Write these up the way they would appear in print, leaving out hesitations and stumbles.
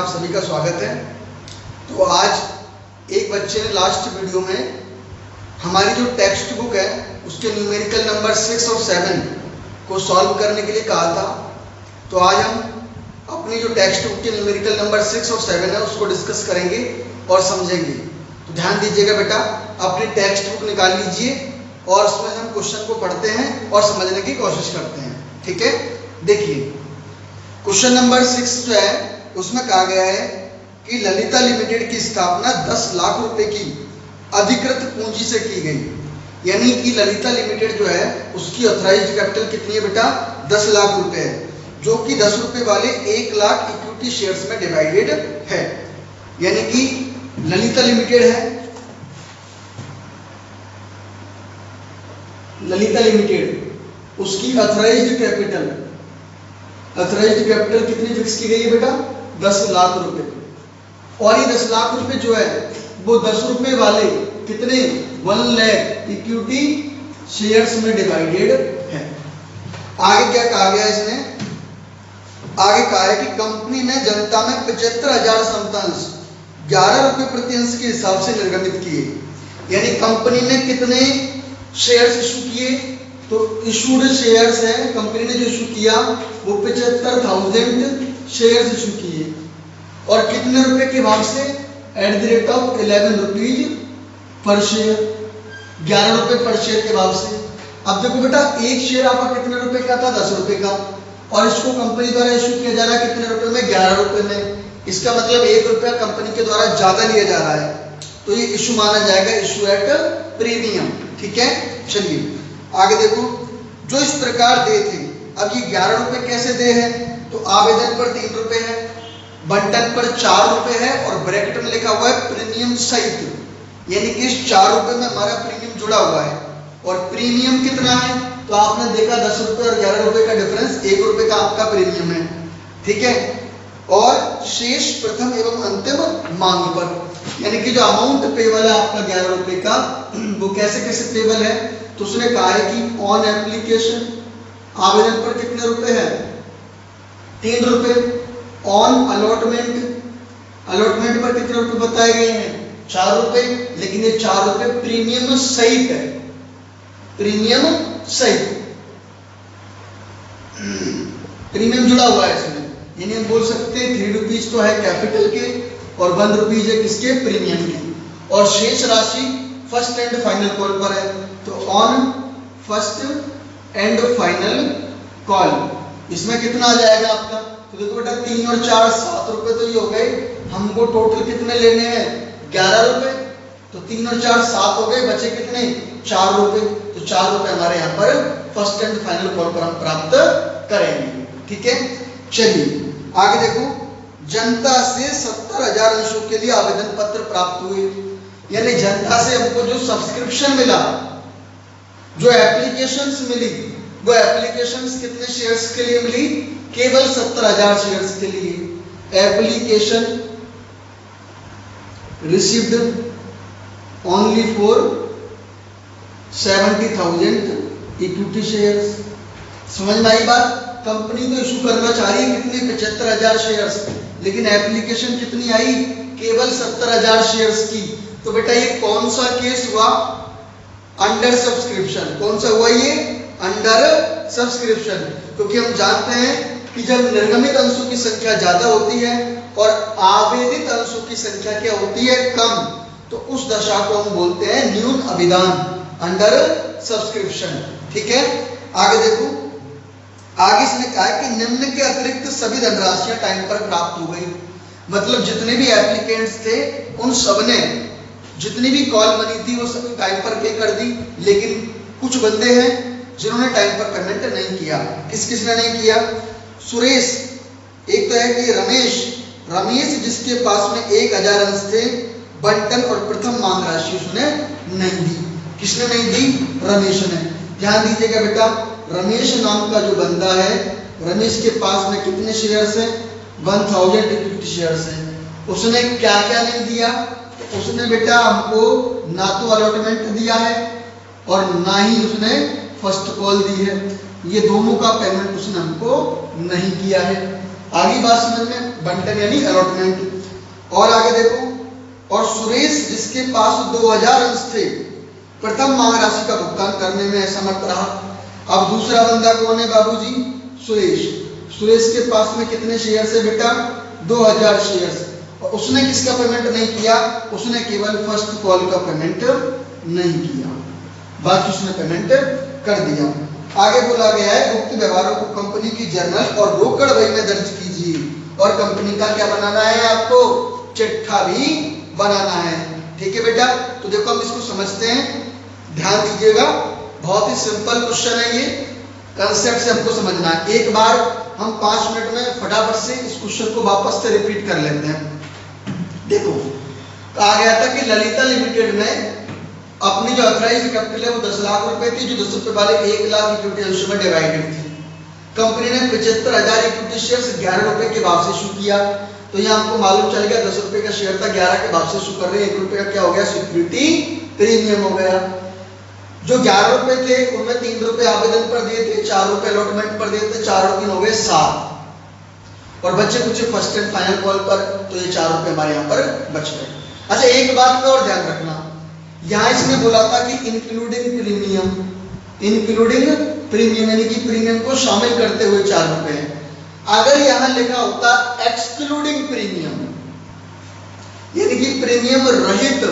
आप सभी का स्वागत है। तो आज एक बच्चे ने लास्ट वीडियो में हमारी जो टेक्स्ट बुक है उसके न्यूमेरिकल नंबर 6 और 7 को सॉल्व करने के लिए कहा था। तो आज हम अपनी जो टेक्स्ट बुक के न्यूमेरिकल नंबर 6 और 7 है उसको डिस्कस करेंगे और समझेंगे। तो ध्यान दीजिएगा बेटा, अपनी टेक्स्ट बुक निकाल लीजिए और उसमें हम क्वेश्चन को पढ़ते हैं और समझने की कोशिश करते हैं। ठीक है, देखिए क्वेश्चन नंबर 6 जो है उसमें कहा गया है कि ललिता लिमिटेड की स्थापना 10 लाख रुपए की अधिकृत पूंजी से की गई। यानी कि ललिता लिमिटेड जो है उसकी ऑथराइज्ड कैपिटल कितनी है बेटा? 10 लाख रुपए है, जो कि 10 रुपए वाले 1 लाख इक्विटी शेयर्स में डिवाइडेड है। यानी कि ललिता लिमिटेड है, ललिता लिमिटेड उसकी ऑथराइज्ड कैपिटल कितनी फिक्स की गई है बेटा? 10 लाख रुपए। और ये 10 लाख रुपए जो है वो 10 रुपए वाले कितने 1 लाख इक्विटी शेयर्स में डिवाइडेड है। आगे क्या कहा गया इसमें? आगे कहा है कि कंपनी ने जनता में 75,000 समतांश 11 रुपए प्रति अंश के हिसाब से निर्गमित किए। यानी कंपनी ने कितने शेयर्स इशू किए? तो इशूड शेयर्स है, कंपनी ने जो इशू किया वो 75,000 शेयर्स इशू किए। और कितने रुपए के भाव से? At the rate of 11 rupees per share, 11 रुपए पर शेयर के भाव से। अब देखो बेटा, एक शेयर आपका कितने रुपए का था? 10 रुपए का, और इसको कंपनी द्वारा इशू किया जा रहा है कितने रुपए में? 11 रुपए में। इसका मतलब 1 रुपया कंपनी के द्वारा ज्यादा लिया जा रहा है, तो ये इशू माना जाएगा इशू एट प्रीमियम। ठीक है, चलिए आगे देखो। जो इस प्रकार दे थे, अब ये 11 रुपए कैसे दे हैं? तो आवेदन पर 3 रुपए है, बंटन पर 4 रुपए है और ब्रैकेट में लिखा हुआ है प्रीमियम सहित। यानी कि इस 4 रुपए में हमारा प्रीमियम जुड़ा हुआ है। और प्रीमियम कितना है? तो आपने देखा 10 रुपए और 11 रुपए का डिफरेंस 1 रुपए का आपका प्रीमियम है। ठीक है, और शेष प्रथम एवं अंतिम मांग पर, यानी कि जो अमाउंट पेबल है आपका 11 रुपए का, वो कैसे कैसे पेबल है? तो उसने कहा है कि ऑन एप्लीकेशन आवेदन पर कितने रुपए है? 3 रुपए। ऑन अलॉटमेंट पर कितने रुपए बताए गए हैं? 4 रुपए। लेकिन ये 4 रुपए प्रीमियम सहित है, प्रीमियम सहित प्रीमियम जुड़ा हुआ है इसमें। यानी हम बोल सकते हैं 3 रुपीज तो है कैपिटल के और 1 रुपीज है किसके? प्रीमियम के। और शेष राशि फर्स्ट एंड फाइनल कॉल पर है, तो on first and final call इसमें कितना आ जाएगा आपका? तो देखो बेटा, 3 और 4 7 रुपए तो ये हो गए। हमको टोटल कितने लेने हैं? 11 रुपए। तो 3 और 4 7 हो गए, बचे कितने? 4 रुपए। तो 4 रुपए हमारे यहाँ पर फर्स्ट एंड फाइनल कॉल पर हम प्राप्त करेंगे। ठीक है, चलिए आगे देखो। जनता से 70,000 अंशों के लिए आवेदन पत्र प्राप्त हुए। यानी जनता से हमको जो सब्सक्रिप्शन मिला, जो एप्लीकेशंस मिली, वो एप्लीकेशंस कितने शेयर्स के लिए मिली? केवल 70,000 शेयर्स के लिए। Application received only for 70,000 equity shares. समझ में आई बात? कंपनी तो इशू करना चाह रही है कितने? 75,000 शेयर्स, लेकिन एप्लीकेशन कितनी आई? केवल 70,000 शेयर्स की। तो बेटा ये कौन सा केस हुआ? Under subscription. कौन सा हुआ ये? Under subscription. क्योंकि हम जानते हैं कि जब निर्गमित अंशों की संख्या ज्यादा होती है और आवेदित अंशों की संख्या क्या होती है? कम, तो उस दशा को हम बोलते हैं न्यून अभिदान, अंडर सब्सक्रिप्शन। ठीक है, आगे देखो। आगे इसने कहा है कि निम्न के अतिरिक्त सभी धनराशियां टाइम पर प्राप्त हो गई। मतलब जितने भी एप्लीकेंट्स थे उन सबने जितनी भी कॉल मनी थी वो सभी टाइम पर पे कर दी। लेकिन कुछ बंदे हैं जिन्होंने टाइम पर पेमेंट नहीं किया। किसने नहीं किया? सुरेश, एक तो है कि रमेश जिसके पास में 1,000 अंश थे, बंटन और प्रथम मांग राशि उसने नहीं दी। किसने नहीं दी? रमेश ने। ध्यान दीजिएगा बेटा, रमेश नाम का जो बंदा है, रमेश के पास में कितने शेयर्स हैं? 1000 इक्विटी शेयर्स हैं। उसने क्या क्या नहीं दिया? तो उसने बेटा हमको ना तो अलॉटमेंट दिया है और ना ही उसने फर्स्ट कॉल दी है। ये दोनों का पेमेंट उसने हमको नहीं किया है। आगे बात समझ में, बंटन यानी अलॉटमेंट। और आगे देखो, और सुरेश जिसके पास 2000 अंश थे प्रथम मांग राशि का भुगतान करने में असमर्थ रहा। अब दूसरा बंदा कौन है बाबूजी? सुरेश। सुरेश के पास में कितने शेयर है बेटा? 2000 शेयर। और उसने किसका पेमेंट नहीं किया? उसने केवल फर्स्ट कॉल का पेमेंट नहीं किया, बाकी उसने पेमेंट कर दिया। आगे बोला गया है उक्त व्यवहारों को कंपनी की जर्नल और रोकड़ बही में दर्ज कीजिए। और कंपनी का क्या बनाना है? आपको चिट्ठा भी बनाना है। ठीक है बेटा, तो देखो हम इसको समझते हैं, ध्यान दीजिएगा। बहुत ही सिंपल क्वेश्चन है, ये कंसेप्ट से हमको समझना है। एक बार हम 5 मिनट में फटाफट से इस क्वेश्चन को वापस से रिपीट कर लेते हैं। देखो, कहा गया था कि ललिता लिमिटेड में अपनी जो ऑथराइज्ड कैपिटल है वो 10 लाख रुपए थी, जो 10 रुपए वाले 1 लाख इक्विटी अंशों में डिवाइडेड थी। कंपनी ने 75,000 इक्विटी शेयर्स 11 रुपए के भाव से इशू किया। तो यहाँ आपको मालूम चल गया 10 रुपए का शेयर था, 11 के भाव से इशू कर रहे हैं, 1 रुपए का क्या हो गया? सिक्योरिटी प्रीमियम हो गया। जो 11 रुपए थे उनमें 3 रुपए आवेदन पर दिए थे, 4 रुपए अलॉटमेंट पर दिए थे, 4 और 3 हो गए 7, और बच्चे कुछ फर्स्ट एंड फाइनल कॉल पर, तो ये 4 रुपए हमारे यहाँ पर बच गए। अच्छा, एक बात में और ध्यान रखना, यहाँ इसने बोला था कि इंक्लूडिंग प्रीमियम, इंक्लूडिंग प्रीमियम यानी कि प्रीमियम को शामिल करते हुए 4 रुपए है। अगर यहाँ लिखा होता एक्सक्लूडिंग प्रीमियम यानी कि प्रीमियम रहित,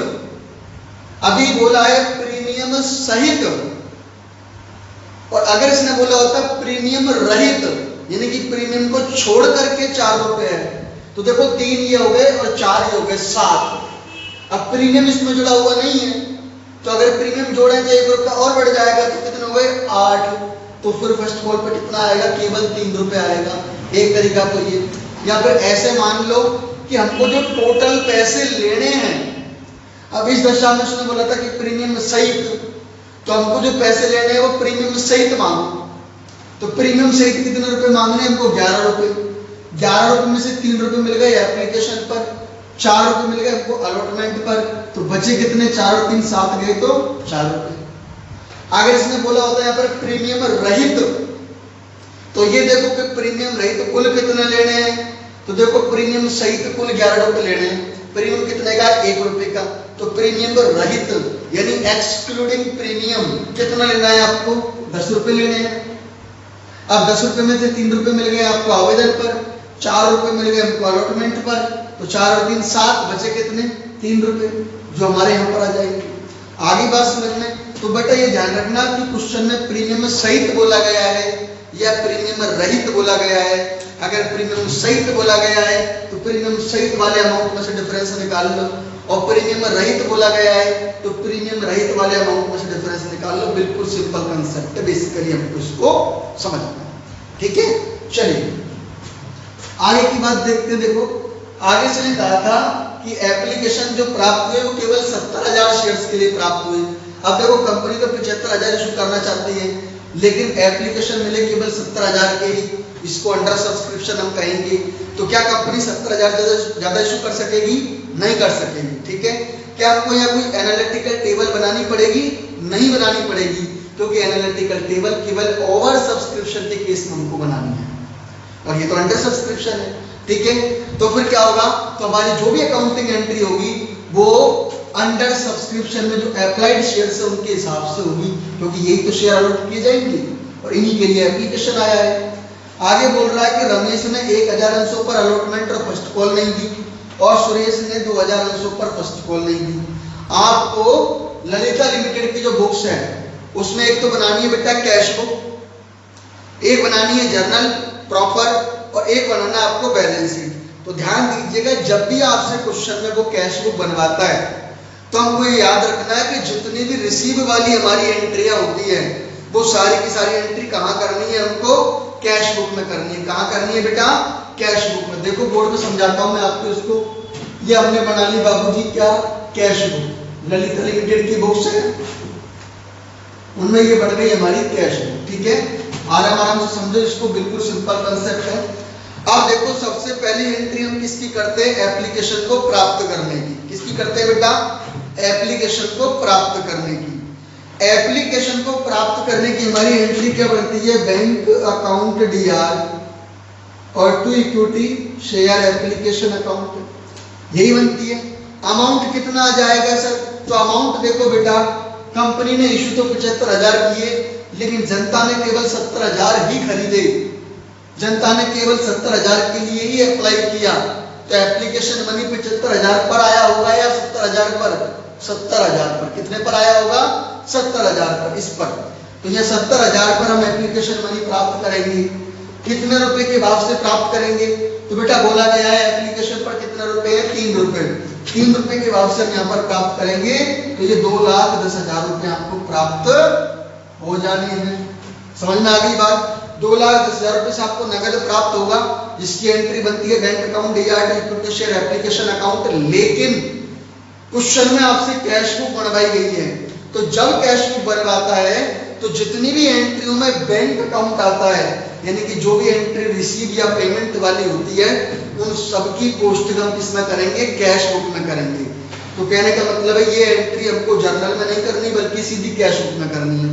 अभी बोला है प्रीमियम सहित, और अगर इसने बोला होता प्रीमियम रहित यानी कि प्रीमियम को छोड़ करके 4 रुपए है, तो देखो 3 ये हो गए और 4 ये हो गए 7। अब प्रीमियम इसमें जुड़ा हुआ नहीं है, तो अगर प्रीमियम जोड़े तो 1 रुपया और बढ़ जाएगा, तो कितने हो गए? 8। तो फिर फर्स्ट कॉल पर कितना आएगा? केवल 3 रुपए आएगा। एक तरीका तो ये, या फिर ऐसे मान लो कि हमको जो टोटल पैसे लेने हैं, अब इस दशा में उसने बोला था कि प्रीमियम सहित, तो हमको जो पैसे लेने हैं वो प्रीमियम सहित मांगो। तो प्रीमियम सहित कितने रुपए मांगने हैं हमको? 11 रुपए। 11 रुपए में से 3 रुपए मिल गए एप्लीकेशन पर, 4 रुपए मिल गए हमको अलॉटमेंट पर, तो बचे कितने? 4 और 3 7 गए, तो 4 रुपए। अगर इसने बोला होता है यहाँ पर प्रीमियम रहित, तो ये देखो कि प्रीमियम रहित कुल कितने लेने हैं, तो देखो प्रीमियम सहित कुल 11 रुपए लेने हैं। प्रीमियम कितने का? 1 रुपए का। तो प्रीमियम रहित यानी एक्सक्लूडिंग प्रीमियम कितना लेना है आपको? 10 रुपए लेने हैं। अब 10 रुपए में से 3 रुपए मिल गए आपको आवेदन पर, 4 रुपए मिल गए हमको अलॉटमेंट पर, तो 4 और 3 7, बचे कितने? 3 रुपए, जो हमारे यहाँ पर आ जाएंगे। आगे बात समझ में, तो बेटा ये ध्यान रखना कि क्वेश्चन में प्रीमियम सहित बोला गया है या प्रीमियम रहित बोला गया है। अगर प्रीमियम सहित बोला गया है तो प्रीमियम सहित वाले अमाउंट में से डिफरेंस निकाल लो, और प्रीमियम रहित बोला गया है तो प्रीमियम रहित वाले अमाउंट में से डिफरेंस निकाल लो। बिल्कुल सिंपल कंसेप्ट है, बेसिकली हमको इसको समझना है। ठीक है, चलिए आगे की बात देखते हैं। देखो, आगे से ने कहा था कि एप्लीकेशन जो प्राप्त हुए वो केवल 70,000 शेयर्स के लिए प्राप्त हुए। अब देखो, कंपनी तो 75,000 इशू करना चाहती है, लेकिन एप्लीकेशन मिले केवल 70,000 के ही, इसको अंडर सब्सक्रिप्शन हम कहेंगे। तो क्या कंपनी 70,000 ज्यादा इशू कर सकेगी? नहीं कर सकेगी। ठीक है, क्या हमको यहाँ कोई एनालिटिकल टेबल बनानी पड़ेगी? नहीं बनानी पड़ेगी, क्योंकि एनालिटिकल टेबल केवल ओवर सब्सक्रिप्शन के केस में हमको बनानी है, और ये तो अंडर सब्सक्रिप्शन है। ठीक है, तो फिर क्या होगा? तो हमारी जो भी अकाउंटिंग एंट्री होगी वो अंडर सब्सक्रिप्शन में जो अप्लाइड शेयर्स है उनके हिसाब से होगी, क्योंकि यही तो शेयर अलॉट किए जाएंगे और इन्हीं के लिए एप्लीकेशन आया है। आगे बोल रहा है कि रमेश ने 1000 अंशों पर अलॉटमेंट और फर्स्ट कॉल नहीं दी, और सुरेश ने 2000 अंशों पर फर्स्ट कॉल नहीं दी। आपको ललिता लिमिटेड की जो बुक्स है उसमें एक तो बनानी है बेटा कैश बुक, एक बनानी है जर्नल प्रॉपर, और एक बनाना है आपको बैलेंस शीट। तो ध्यान दीजिएगा, जब भी आपसे क्वेश्चन में वो कैश बुक बनवाता है तो हमको ये याद रखना है कि जितनी भी रिसीव वाली हमारी एंट्रियां होती है वो सारी की सारी एंट्री कहाँ करनी है? हमको कैश बुक में करनी है। कहाँ करनी है बेटा? कैश बुक में। देखो बोर्ड में समझाता हूँ मैं आपको इसको। ये हमने बना ली बाबूजी क्या? Cash book. ललिता लिमिटेड की बुक्स है, उनमें ये बढ़ गई हमारी कैश बुक। ठीक है, आराम से समझो इसको, बिल्कुल सिंपल कंसेप्ट है। अब देखो, सबसे पहली एंट्री हम किसकी करते हैं? एप्लीकेशन को प्राप्त करने की। किसकी करते हैं बेटा? एप्लीकेशन को प्राप्त करने की। एप्लीकेशन को प्राप्त करने की हमारी एंट्री क्या बनती है? बैंक अकाउंट DR और to equity share application account, यही बनती है। अमाउंट कितना आ जाएगा सर? तो अमाउंट देखो बेटा, कंपनी ने इशू तो 75,000 किए, लेकिन जनता ने केवल 70,000 ही खरीदे। जनता ने केवल 70,000 के लिए ही अप्लाई किया, तो एप्लीकेशन मनी 75,000 पर आया होगा या 70,000 पर? 70,000 पर। कितने पर आया होगा? 70,000 पर, इस पर। तो ये 70,000 पर हम एप्लीकेशन मनी प्राप्त करेंगे। कितने रुपए के भाव से प्राप्त करेंगे? तो बेटा बोला गया है एप्लीकेशन पर कितने रुपए है? 3 रुपए। 3 रुपए के भाव से हम यहाँ पर प्राप्त करेंगे, तो ये 2,10,000 रुपए आपको प्राप्त हो जाने हैं। समझ में आ गई बात? 2,10,000 रुपए से आपको नगद प्राप्त होगा, जिसकी एंट्री बनती है bank account, DR, equity share application account. लेकिन क्वेश्चन में आपसे कैश बुक बनवाई गई है, तो जब कैश बुक बनवाता है तो जितनी भी एंट्रियों में बैंक अकाउंट आता है, यानी कि जो भी एंट्री रिसीव या पेमेंट वाली होती है, उन सबकी पोस्टिंग हम किसमें करेंगे? कैश बुक में करेंगे। तो कहने का मतलब है ये एंट्री हमको जर्नल में नहीं करनी, बल्कि सीधी कैश बुक में करनी है।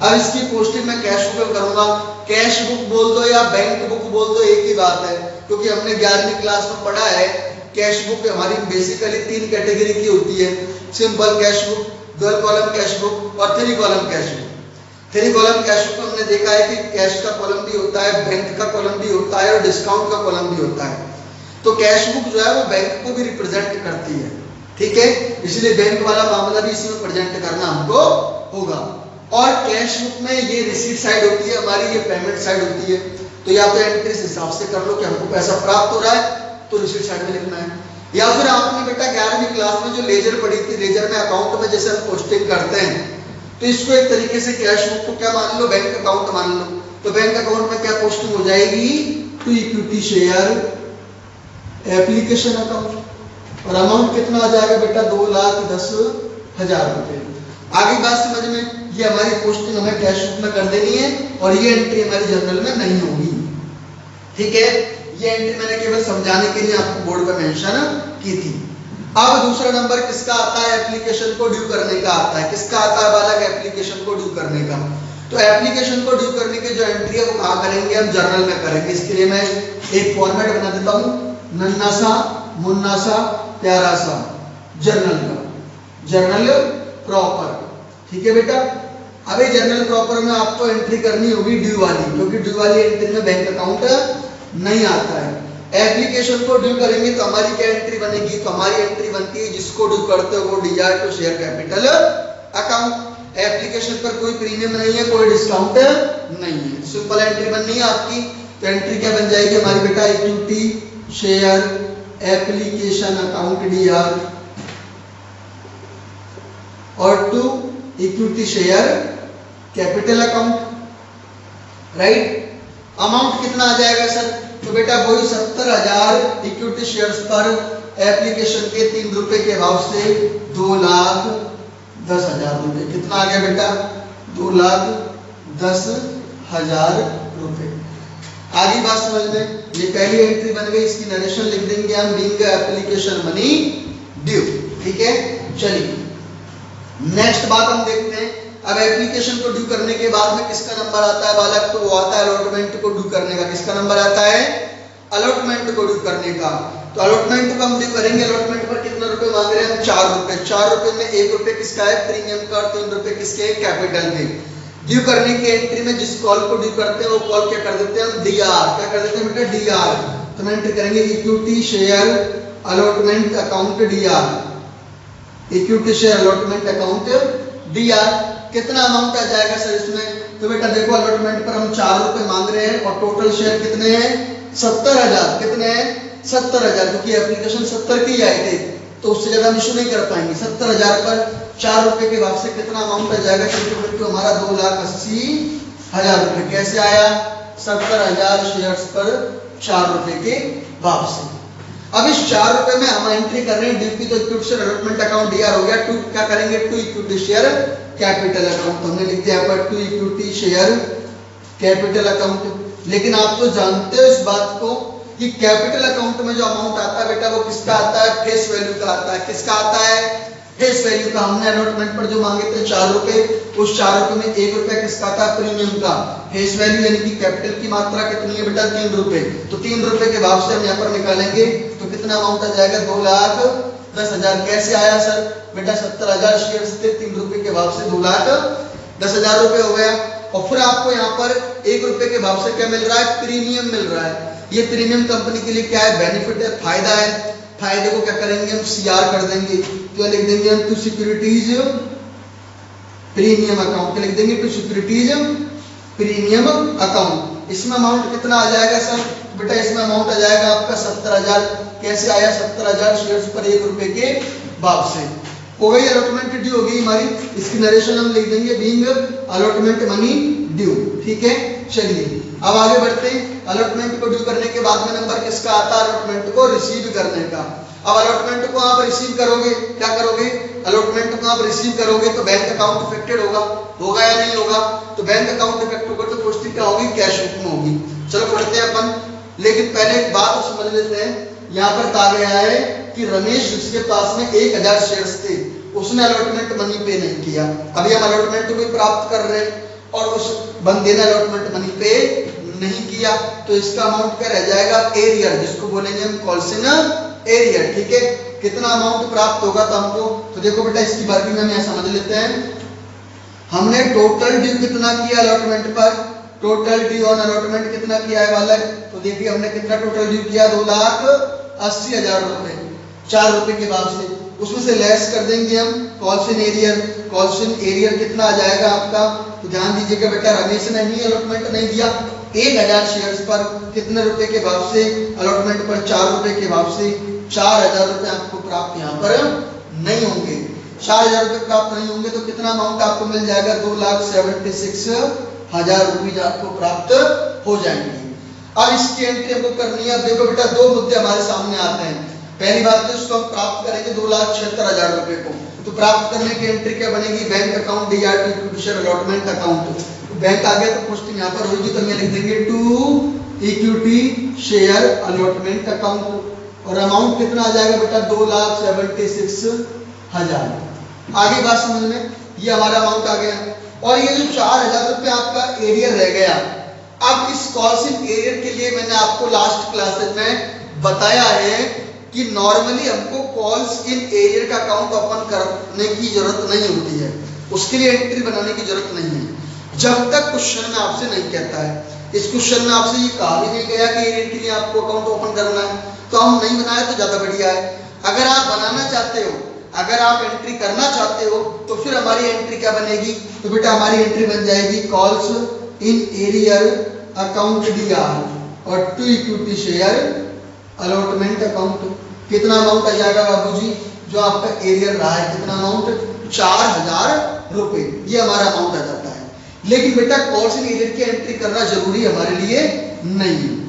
अब इसकी पोस्टिंग मैं कैश बुक में करूंगा। कैश बुक बोल दो या बैंक बुक बोल दो, एक ही बात है, क्योंकि हमने 11वीं क्लास में पढ़ा है कैश बुक हमारी बेसिकली 3 कैटेगरी की होती है, simple cash book, dual column cash book और 3 column cash book. 3 column cash book हमने देखा है कि कैश का कॉलम भी होता है, बैंक का कॉलम भी होता है और डिस्काउंट का कॉलम भी होता है। तो कैश बुक जो है वो बैंक को भी रिप्रेजेंट करती है, ठीक है, इसलिए बैंक वाला मामला भी इसमें प्रेजेंट करना हमको होगा। और कैश बुक में ये रिसीट साइड होती है हमारी, ये पेमेंट साइड होती है। तो या तो एंट्री इस हिसाब से कर लो कि हमको पैसा प्राप्त हो रहा है, तो रिसीट साइड में लिखना है, या फिर आपने बेटा 11वीं क्लास में जो लेजर पढ़ी थी, लेजर में अकाउंट में जैसे हम पोस्टिंग करते हैं, तो इसको एक तरीके से कैश बुक को क्या मान लो? बैंक अकाउंट मान लो। तो बैंक अकाउंट में क्या पोस्टिंग हो जाएगी? To equity share application account. और अमाउंट कितना आ जाएगा बेटा? 2,10,000 रुपए। आगे बात समझ में? ये हमारी पोस्टिंग हमें कैश बुक में कर देनी है और ये एंट्री हमारी जर्नल में नहीं होगी, ठीक है। ये एंट्री मैंने केवल समझाने के लिए आपको बोर्ड पर मेंशन की थी। अब दूसरा नंबर किसका आता है? एप्लीकेशन को ड्यू करने का आता है। किसका आता है बालक? एप्लीकेशन को ड्यू करने का। तो एप्लीकेशन को ड्यू करने की जो एंट्री है वो कहाँ करेंगे? हम जर्नल में करेंगे। इसके लिए मैं एक फॉर्मेट बना देता हूँ, नन्ना सा मुन्ना सा प्यारा सा जर्नल का, जर्नल प्रॉपर, ठीक है बेटा। अभी जर्नल प्रॉपर में आपको एंट्री करनी होगी ड्यू वाली, क्योंकि ड्यू वाली एंट्री में बैंक अकाउंट नहीं आता है। एप्लीकेशन को ड्यू करेंगे तो हमारी क्या एंट्री बनेगी? तो हमारी एंट्री बनती है जिसको ड्यू करते हो वो DR to share capital account. Application पर कोई प्रीमियम नहीं है, कोई डिस्काउंट नहीं है, सिंपल एंट्री बननी है आपकी। तो एंट्री क्या बन जाएगी हमारी बेटा? Equity share application account DR और to equity share capital account, right. Amount कितना आ जाएगा सर? तो बेटा वही 70,000 इक्विटी शेयर्स पर एप्लीकेशन के 3 रुपए के भाव से 2,10,000 रुपए। कितना आ गया बेटा? 2,10,000 रुपए। आगे बात समझ में? ये पहली एंट्री बन गई, इसकी नरेशन लिख देंगे हम, बीइंग एप्लीकेशन मनी ड्यू, ठीक है। चलिए नेक्स्ट बात हम देखते हैं। अब एप्लीकेशन को ड्यू करने के बाद में किसका नंबर आता है बालक? तो वो आता है अलॉटमेंट को ड्यू करने का। किसका नंबर आता है? अलॉटमेंट को ड्यू करने का। तो अलॉटमेंट को हम ड्यू करेंगे। अलॉटमेंट पर कितना रुपए मांग रहे हैं हम? 4 रुपए। 4 रुपए में 1 रुपए किसका है? प्रीमियम का, और 3 रुपए किसके? कैपिटल के। ड्यू करने की एंट्री में जिस कॉल को ड्यू करते हैं वो कॉल क्या कर देते हैं हम? डीआर। क्या कर देते हैं बेटा? डीआर। तो हम एंट्री करेंगे equity share allotment account DR, equity share allotment account DR. कितना अमाउंट आ जाएगा सर इसमें? तो बेटा देखो अलॉटमेंट पर हम 4 रुपए मांग रहे हैं और टोटल शेयर कितने हैं? 70,000। कितने हैं? 70,000, क्योंकि एप्लीकेशन 70 की आई थी, तो उससे ज्यादा हम इशू नहीं कर पाएंगे। 70,000 पर 4 रुपए के भाव से कितना अमाउंट आ जाएगा? तो हमारा 2,80,000 रुपए। कैसे आया? 70,000 शेयर्स पर 4 रुपए के भाव से। अब इस 4 रुपए में हम एंट्री कर रहे हैं डीपी, तो equity share allotment account DR हो गया। टू क्या करेंगे? To equity share capital account. तो हमने लिख दिया यहाँ पर to equity share capital account. लेकिन आप तो जानते हो इस बात को कि कैपिटल अकाउंट में जो अमाउंट आता है बेटा वो किसका आता है? फेस वैल्यू का आता है। किसका आता है? फेस वैल्यू का। हमने अलॉटमेंट पर जो मांगे थे 4 रुपए, उस 4 रुपए में 1 रुपया किसका था, प्रीमियम का। फेस वैल्यू यानी कि कैपिटल की मात्रा कितनी है बेटा, 3 रुपए। तो 3 रुपए के भाव से हम यहाँ पर निकालेंगे तो कितना अमाउंट आ जाएगा, 2,10,000। कैसे आया सर, बेटा 70,000 शेयर थे, 3 रुपए के भाव से 2,10,000 रुपए हो गया। और फिर आपको यहाँ पर 1 रुपए के भाव से क्या मिल रहा है, प्रीमियम मिल रहा है। ये प्रीमियम कंपनी के लिए क्या है, बेनिफिट है, फायदा है। फायदे को क्या करेंगे हम, सीआर कर देंगे। तो लिख देंगे हम टू सिक्योरिटीज प्रीमियम अकाउंट, लिख देंगे टू सिक्योरिटीज प्रीमियम अकाउंट। इसमें अमाउंट कितना आ जाएगा सर, बेटा इसमें अमाउंट आ जाएगा आपका 70,000। कैसे आया, 70,000 शेयर्स पर 1 रुपए के भाव से। हो गई अलॉटमेंट ड्यू हो गई हमारी। इसकी नरेशन हम लिख देंगे बीइंग अलॉटमेंट मनी ड्यू। ठीक है, चलिए अब आगे बढ़ते हैं। अलॉटमेंट को ड्यू करने के बाद में नंबर किसका आता है, अलॉटमेंट को रिसीव करने का। अब अलॉटमेंट को आप रिसीव करोगे, क्या करोगे, अलॉटमेंट को आप रिसीव करोगे तो बैंक अकाउंट इफेक्टेड होगा या नहीं होगा। तो बैंक अकाउंट इफेक्ट होगा तो पोस्टिंग क्या होगी, कैश बुक में होगी। चलो पढ़ते हैं अपन, लेकिन पहले एक बात समझ लेते हैं। यहाँ पर कहा गया है कि रमेश जिसके पास में 1,000 शेयर्स थे, उसने अलॉटमेंट मनी पे नहीं किया। अभी हम अलॉटमेंट को प्राप्त कर रहे हैं और उस बंदे ने अलॉटमेंट मनी पे नहीं किया, तो इसका अमाउंट क्या रह जाएगा, एरियर, जिसको बोलेंगे हम कॉल्सन एरियर। ठीक है, कितना अमाउंट प्राप्त होगा तो हमको, तो देखो बेटा इसकी वर्किंग हम यहाँ समझ लेते हैं। हमने टोटल ड्यू कितना किया अलॉटमेंट पर, टोटल ड्यू ऑन अलॉटमेंट कितना किया है वाला, तो देखिए हमने कितना टोटल ड्यू किया, 2,80,000 रुपए 4 रुपए के भाव से। उसमें से लेस कर देंगे हम कॉल्सन एरियर। कॉल्सन एरियर कितना आ जाएगा आपका, तो ध्यान दीजिएगा बेटा, रमेश ने ही अलॉटमेंट नहीं दिया। 1,000 शेयर्स पर कितने रुपए के भाव से, अलॉटमेंट पर 4 रुपए के भाव से 4,000 रुपए आपको प्राप्त यहाँ पर नहीं होंगे। 4,000 रुपए प्राप्त नहीं होंगे तो कितना अमाउंट आपको मिल जाएगा, 2,76,000 रुपीज आपको प्राप्त हो जाएंगे। अब इसकी एंट्री हमको करनी है। अब देखो बेटा, 2 मुद्दे हमारे सामने आते हैं। पहली बात तो इसको हम प्राप्त करेंगे 2,76,000 रुपए को, तो प्राप्त करने की एंट्री क्या बनेगी, bank account DR to equity share allotment account. Bank आ गया तो पोस्टिंग यहाँ पर होगी, तो मैं लिख देंगे to equity share allotment account. और अमाउंट कितना आ जाएगा बेटा, 2,76,000। आगे बात समझ में, ये हमारा अमाउंट आ गया। और ये जो 4,000 रुपए आपका एरियर रह गया, अब इस कॉल्सन एरियर के लिए मैंने आपको लास्ट क्लासेस में बताया है कि नॉर्मली हमको कॉल्स इन एरियर का अकाउंट ओपन करने की जरूरत नहीं होती है, उसके लिए एंट्री बनाने की जरूरत नहीं है, जब तक क्वेश्चन में आपसे नहीं कहता है। इस क्वेश्चन में आपसे ये कहा भी नहीं गया कि एरियर के लिए आपको अकाउंट ओपन करना है, तो हम नहीं बनाए तो ज्यादा बढ़िया है। अगर आप बनाना चाहते हो, अगर आप एंट्री करना चाहते हो, तो फिर हमारी एंट्री क्या बनेगी, तो बेटा हमारी एंट्री बन जाएगी calls in arrear account DR और to equity share allotment account. कितना अमाउंट आ जाएगा बाबूजी, जो आपका एरियर रहा है, कितना अमाउंट, 4,000 रुपए, ये हमारा अमाउंट आ जाता है। लेकिन बेटा कॉल्स इन एरियर की एंट्री करना जरूरी हमारे लिए नहीं है,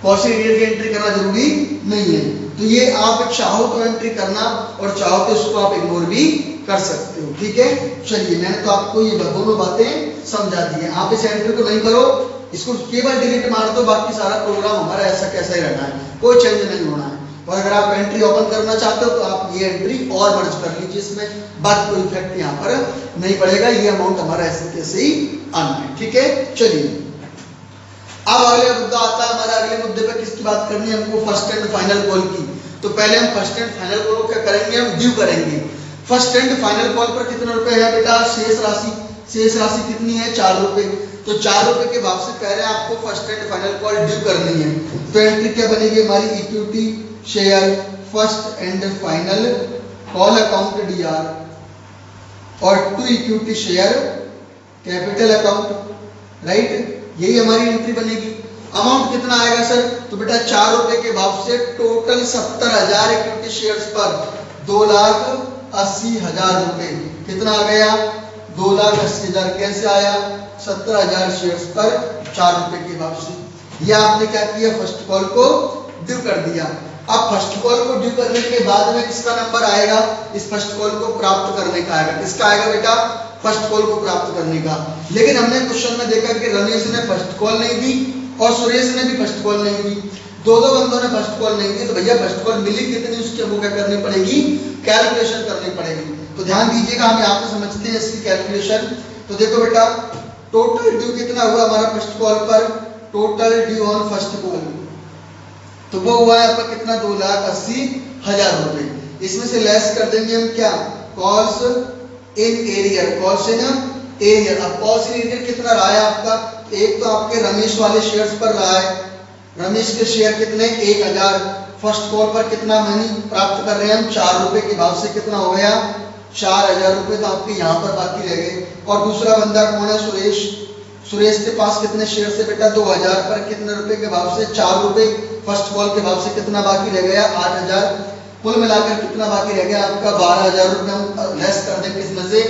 कॉल्स इन एरियर की एंट्री करना जरूरी नहीं है। तो ये आप चाहो तो एंट्री करना और चाहो तो इसको आप इग्नोर भी कर सकते हो। ठीक है, चलिए मैंने तो आपको ये दोनों बातें समझा दी है। आप इस एंट्री को नहीं करो, इसको केवल डिलीट मार दो, बाकी सारा प्रोग्राम हमारा ऐसा कैसा ही रहना है, कोई चेंज नहीं होना है। और अगर आप एंट्री ओपन करना चाहते हो तो आप ये एंट्री और मर्ज कर लीजिए, इसमें बात कोई इफेक्ट यहाँ पर नहीं पड़ेगा, ये अमाउंट हमारा ऐसे कैसे ही आना है। ठीक है, चलिए अब अगले मुद्दा आता है हमारा। अगले मुद्दे पे किसकी बात करनी है हमको, फर्स्ट एंड फाइनल कॉल की। तो पहले हम फर्स्ट एंड फाइनल कॉल को क्या करेंगे, हम ड्यू करेंगे। फर्स्ट एंड फाइनल कॉल पर कितने रुपए है बेटा, शेष राशि कितनी है, 4 रुपए। तो 4 रुपए के भाव से कह रहे हैं आपको first and final call due करनी है। तो एंट्री क्या बनेगी हमारी, equity share first and final call account DR और to equity share capital account, right, यही हमारी एंट्री बनेगी। अमाउंट कितना आएगा सर, तो बेटा 4 रुपए के भाव से टोटल 70,000 इक्विटी शेयर्स पर 2,80,000 रुपए। कितना आ गया, 2,80,000। कैसे आया, 70,000 शेयर्स पर 4 रुपए के भाव से। ये आपने क्या किया, फर्स्ट कॉल को ड्यू कर दिया। अब फर्स्ट कॉल को ड्यू करने के बाद में किसका नंबर आएगा, इस फर्स्ट कॉल को प्राप्त करने का आएगा। किसका आएगा बेटा, फर्स्ट कॉल को प्राप्त करने का। लेकिन हमने क्वेश्चन में देखा कि रमेश ने फर्स्ट कॉल नहीं दी और सुरेश ने भी फर्स्ट कॉल नहीं दी, दो बंदों ने फर्स्ट कॉल नहीं दी। तो भैया फर्स्ट कॉल मिली कितनी, उसकी हमको क्या करनी पड़ेगी, कैलकुलेशन करनी पड़ेगी। तो ध्यान दीजिएगा, हम यहाँ पे समझते हैं इसकी कैलकुलेशन। तो देखो बेटा, टोटल ड्यू कितना हुआ हमारा फर्स्ट कॉल पर, total due on first call, तो वो हुआ है आपका कितना, 2,80,000 रुपए। इसमें से लेस कर देंगे हम क्या, calls in arrear, calls in arrear. अब कॉल्स इन एरियर कितना रहा है आपका, एक तो आपके रमेश वाले शेयर्स पर रहा है, रमेश के शेयर कितने, 1,000। फर्स्ट कॉल पर कितना मनी प्राप्त कर रहे हैं हम, 4 रुपए के भाव से कितना हो गया, 4,000 रुपए, तो आपके यहाँ पर बाकी रह गए। और दूसरा बंदा कौन है, सुरेश, सुरेश के पास कितने शेयर से बेटा, 2,000 पर कितने रुपए के भाव से, 4 रुपए फर्स्ट कॉल के भाव से, कितना बाकी रह गया, 8,000। कुल मिलाकर कितना बाकी रह गया आपका, 12,000 रुपए। हम लेस कर देंगे इसमें से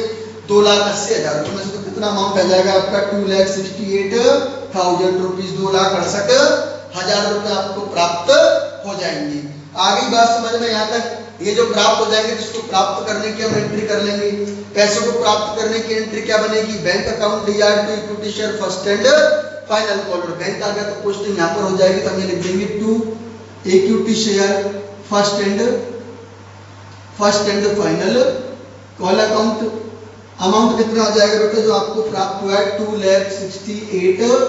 2,80,000 रुपए में से, तो कितना अमाउंट आ जाएगा आपका, 2,68,000 रुपीज, 2,68,000 रुपए आपको प्राप्त हो जाएंगे। आगे बात समझ में यहाँ तक, ये जो प्राप्त हो जाएंगे, इसको प्राप्त करने की हम एंट्री कर लेंगे। पैसों को प्राप्त करने की एंट्री क्या बनेगी, bank account DR to equity share first and final call. Bank आ गया तो पोस्टिंग यहाँ पर हो जाएगी, तो हम ये लिख देंगे to equity share first and final call account. Amount कितना हो जाएगा बेटा, जो आपको प्राप्त हुआ है, 2,68,000,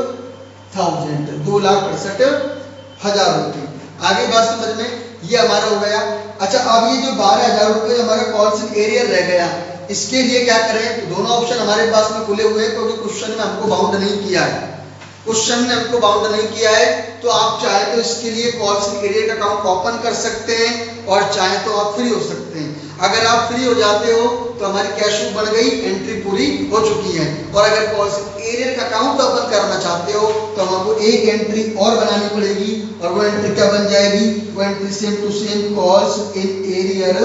2,68,000 रुपए। आगे बात समझ में, ये हमारा हो गया। अच्छा, अब ये जो 12,000 रुपए हमारा कॉल्स इन एरियर रह गया, इसके लिए क्या करें, तो दोनों ऑप्शन हमारे पास में खुले हुए हैं, क्योंकि क्वेश्चन में हमको बाउंड नहीं किया है, क्वेश्चन ने हमको बाउंड नहीं किया है। तो आप चाहे तो इसके लिए calls in arrear account open कर सकते हैं, और चाहे तो आप फ्री हो सकते हैं। अगर आप फ्री हो जाते हो तो हमारी कैश बुक बन गई, एंट्री पूरी हो चुकी है। और अगर कॉल्स इन एरियर का अकाउंट ओपन करना चाहते हो तो हमको एक एंट्री और बनानी पड़ेगी, और वो एंट्री क्या बन जाएगी, वो entry same to same calls in arrear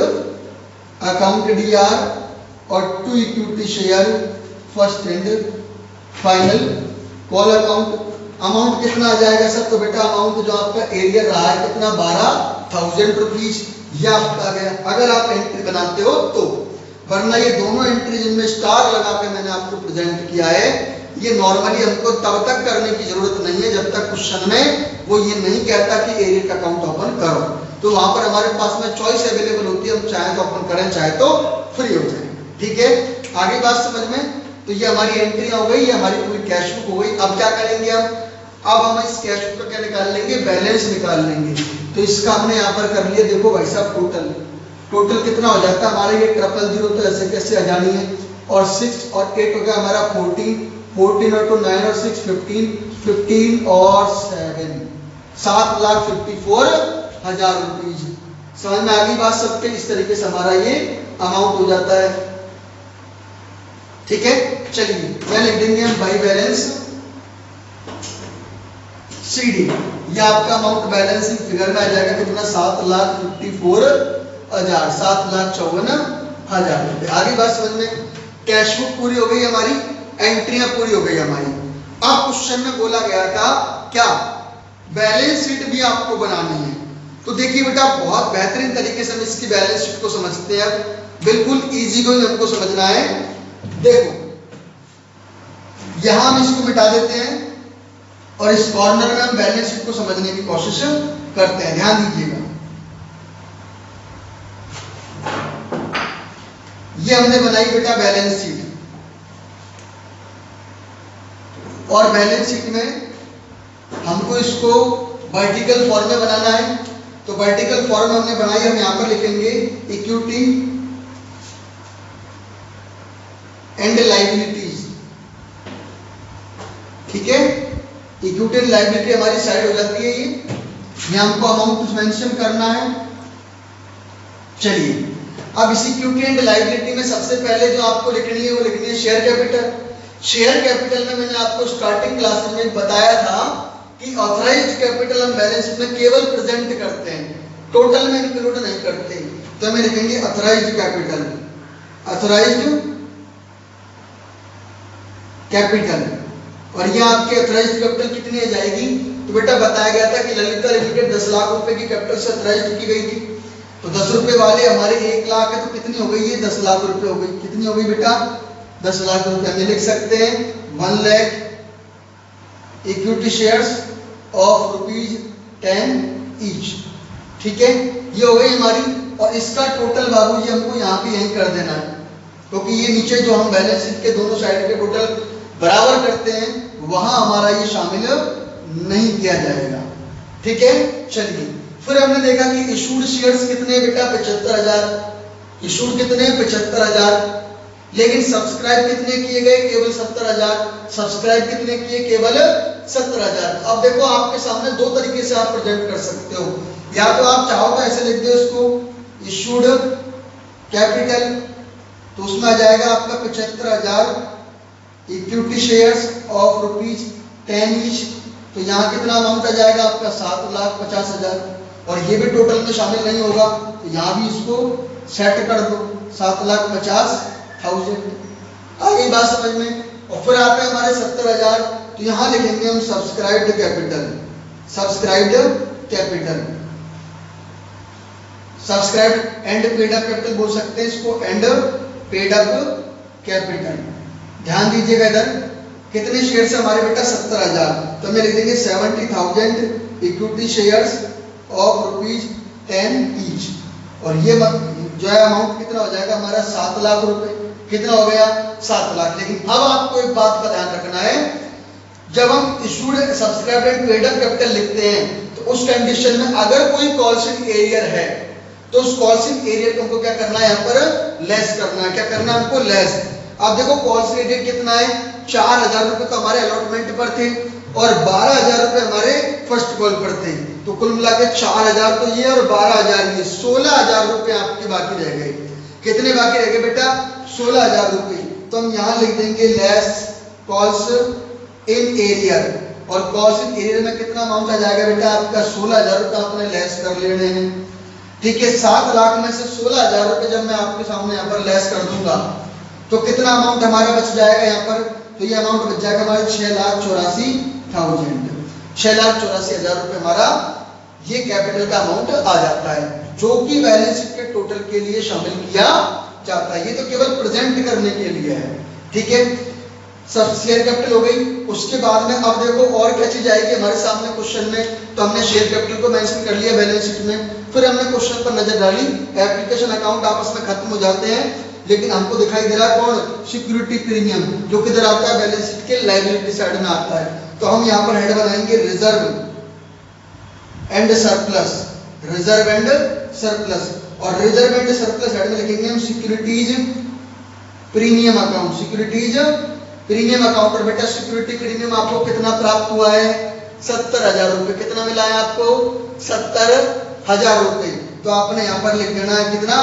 account DR और to equity share first and final call account. Amount कितना आ जाएगा सर, तो बेटा अमाउंट जो आपका एरियर रहा है कितना, 12,000 रुपीज, यह आपका आ गया, अगर आप एंट्री बनाते हो तो। वरना ये दोनों एंट्री जिनमें स्टार लगा के मैंने आपको प्रेजेंट किया है, ये नॉर्मली हमको तब तक करने की जरूरत नहीं है जब तक क्वेश्चन में वो ये नहीं कहता कि एरियर का अकाउंट ओपन करो। तो वहां पर हमारे पास में चॉइस अवेलेबल होती है, हम चाहे तो ओपन करें, चाहे तो फ्री हो जाए। ठीक है, आगे बात समझ में। तो ये हमारी एंट्री हो गई, ये हमारी पूरी कैश बुक हो गई। अब क्या करेंगे हम, अब हम इस कैश बुक का क्या निकाल लेंगे, बैलेंस निकाल लेंगे। तो इसका हमने यहाँ पर कर लिया, देखो भाई साहब, टोटल कितना हो जाता है हमारा, ये 000, तो ऐसे कैसे आ जानी है, और 6 और 8 हो गया हमारा 14 और 2 9 और 6 15 और 7 7,54,000 रुपीज। समझ में आ गई बात सबके, इस तरीके से हमारा ये अमाउंट हो जाता है। ठीक है, चलिए क्या लिख देंगे हम, बाई बैलेंस CD, ये आपका अमाउंट बैलेंसिंग फिगर में आ जाएगा कितना, 7,54,000, 7,54,000 रुपए। आगे बात समझ में, कैश बुक पूरी हो गई हमारी, एंट्रियां पूरी हो गई हमारी। अब क्वेश्चन में बोला गया था क्या, बैलेंस शीट भी आपको बनानी है। तो देखिए बेटा, बहुत बेहतरीन तरीके से हम इसकी बैलेंस शीट को समझते हैं। बिल्कुल इजी को हमको समझना है। देखो, यहां हम इसको मिटा देते हैं, और इस कॉर्नर में हम बैलेंस शीट को समझने की कोशिश करते हैं। ध्यान दीजिएगा, ये हमने बनाई बेटा बैलेंस शीट, और बैलेंस शीट में हमको इसको वर्टिकल फॉर्म में बनाना है। तो वर्टिकल फॉर्म हमने बनाई, हम यहां पर लिखेंगे इक्विटी एंड लायबिलिटीज। ठीक है, इक्विटी एंड लायबिलिटी हमारी साइड हो जाती है। ये हमको अमाउंट मेंशन करना है। चलिए, अब इस इक्विटी एंड लायबिलिटी में सबसे पहले जो आपको लिखनी है वो लिखनी है शेयर कैपिटल। शेयर कैपिटल में मैंने आपको स्टार्टिंग क्लासेस में बताया था कि ऑथराइज्ड कैपिटल हम बैलेंस शीट में केवल प्रेजेंट करते हैं, टोटल में इंक्लूड नहीं करते। तो हमें लिखेंगे ऑथराइज्ड कैपिटल, ऑथराइज्ड कैपिटल। और ये आपके ऑथराइज्ड कैपिटल कितनी आ जाएगी, तो बेटा बताया गया था कि ललिता लिमिटेड 10 लाख रुपए की कैपिटल से ऑथराइज्ड की गई थी। तो 10 रुपए वाले हमारे 1 लाख है, तो कितनी हो गई, ये 10 लाख रुपए हो गई। कितनी हो गई बेटा, 10 लाख रुपए। हम लिख सकते हैं 1 lakh equity shares of ₹10 each. ठीक है, ये हो गई हमारी। और इसका टोटल बाबूजी हमको यहाँ पे यही कर देना है, क्योंकि ये नीचे जो हम बैलेंस शीट के दोनों साइड के टोटल बराबर करते हैं वहां हमारा ये शामिल नहीं किया जाएगा। ठीक है, चलिए फिर हमने देखा कि इशूड शेयर्स कितने बेटा 75,000, इशूड कितने 75,000, लेकिन सब्सक्राइब कितने किए गए केवल 70,000, सब्सक्राइब कितने किए केवल 70,000। अब देखो आपके सामने दो तरीके से आप प्रेजेंट कर सकते हो, या तो आप चाहो तो ऐसे लिख दो इसको इशूड कैपिटल, तो उसमें आ जाएगा आपका 75,000 इक्विटी शेयर्स ऑफ ₹10 ईच, तो यहाँ कितना अमाउंट आ जाएगा आपका 7,50,000, और ये भी टोटल में शामिल नहीं होगा तो यहाँ भी इसको सेट कर दो 7,50,000। आ गई बात समझ में। और फिर आते हैं हमारे 70,000, तो यहाँ लिखेंगे हम subscribed capital, subscribed capital, subscribed and paid up capital बोल सकते हैं इसको, एंड पेड अप कैपिटल। ध्यान दीजिएगा इधर कितने शेयर से हमारे बेटा 70,000, तो मैं लिख देंगे 70,000 इक्विटी शेयर्स ऑफ ₹10 ईच, और ये जो है अमाउंट कितना हो जाएगा हमारा 7 लाख रुपए। कितना हो गया 7 लाख। लेकिन अब आपको एक बात का ध्यान रखना है, जब हम issued subscribed and paid up capital लिखते हैं तो उस कंडीशन में अगर कोई कॉल्सिंग एरियर है तो उस कॉल्सिंग एरियर को हमको क्या करना है, यहाँ पर लेस करना है। क्या करना है हमको, लेस। अब देखो कॉल्सिंग एरियर कितना है, 4,000 रुपए तो हमारे अलॉटमेंट पर थे और 12,000 रुपए हमारे फर्स्ट कॉल पर थे, तो कुल मिला के 4,000 तो ये और 12,000 ये, 16,000 रुपए आपके बाकी रह गए। कितने बाकी रह गए बेटा, 16,000 रुपए। तो हम यहाँ लिख देंगे लेस कॉल्स इन एरियर, और कॉल्स इन एरियर में कितना अमाउंट आ जाएगा बेटा आपका 16,000 रुपए आपने लेस कर लेने हैं। ठीक है, 7 लाख में से 16,000 रुपए जब मैं आपके सामने यहाँ पर लेस कर दूंगा तो कितना अमाउंट हमारा बच जाएगा यहाँ पर, तो ये अमाउंट बच जाएगा हमारे 6,84,000, 6,84,000 रुपए हमारा ये कैपिटल का अमाउंट आ जाता है, जो कि बैलेंस शीट के टोटल के लिए शामिल किया जाता है। ये तो केवल प्रेजेंट करने के लिए है। ठीक है, सब शेयर कैपिटल हो गई। उसके बाद में अब देखो और क्या चीज आएगी हमारे सामने क्वेश्चन में, तो हमने शेयर कैपिटल को मेंशन कर लिया बैलेंस शीट में, फिर हमने क्वेश्चन पर नजर डाली, एप्लीकेशन अकाउंट आपस में खत्म हो जाते हैं, लेकिन हमको दिखाई दे रहा है कौन, सिक्योरिटी प्रीमियम, जो किधर आता है बैलेंस शीट के लायबिलिटी साइड में आता है। तो हम यहाँ पर हेड बनाएंगे reserve and surplus, reserve and surplus, और रिजर्व एंड सरप्लस हेड में लिखेंगे हम securities premium account, securities premium account. और बेटा सिक्योरिटी प्रीमियम आपको कितना प्राप्त हुआ है, 70,000 रुपए। कितना मिला है आपको, 70,000 रुपए। तो आपने यहाँ पर लिख देना है कितना,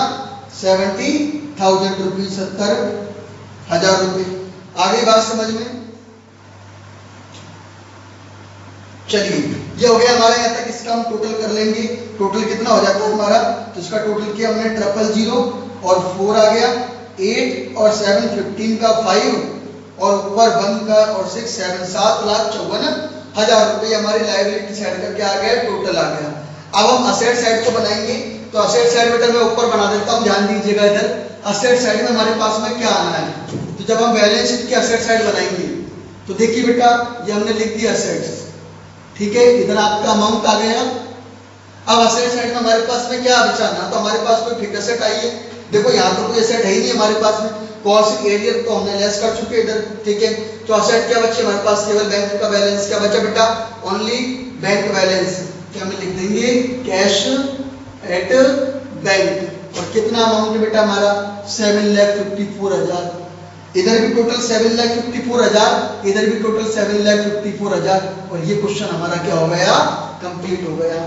70,000 रुपीज, 70,000 रुपए। आगे बात समझ में। चलिए ये हो गया हमारे यहाँ तक, इसका हम टोटल कर लेंगे। टोटल कितना हो जाता है हमारा, तो इसका टोटल किया हमने 000 और 4 आ गया, 8 और 7 15 का 5 और ऊपर 1 का और 6 7 7,54,000 रुपए हमारी लायबिलिटी साइड का क्या आ गया, टोटल आ गया। अब हम असेट साइड को बनाएंगे, तो असेट साइड बेटा मैं ऊपर बना देता हूँ, ध्यान दीजिएगा इधर। असेट साइड में हमारे पास में क्या आना है, तो जब हम बैलेंस शीट की असेट साइड बनाएंगे तो देखिए बेटा ये हमने लिख दिया असेट्स। ठीक है, इधर आपका अमाउंट आ गया। अब असेट साइड में हमारे पास में क्या बचाना, तो हमारे पास कोई फिक्स असेट आई है। देखो यहाँ तो कोई असेट है ही नहीं हमारे पास में, कॉस्ट एरियर तो हमने लेस कर चुके इधर। ठीक है, तो असेट क्या बचे हमारे पास, केवल बैंक का बैलेंस। क्या बचा बेटा, ओनली बैंक बैलेंस। क्या हम लिख देंगे, कैश एट बैंक। और कितना अमाउंट है बेटा हमारा, 7,54,000। इधर भी टोटल 7,54,000, इधर भी टोटल 7,54,000। और ये क्वेश्चन हमारा क्या हो गया, कंप्लीट हो गया।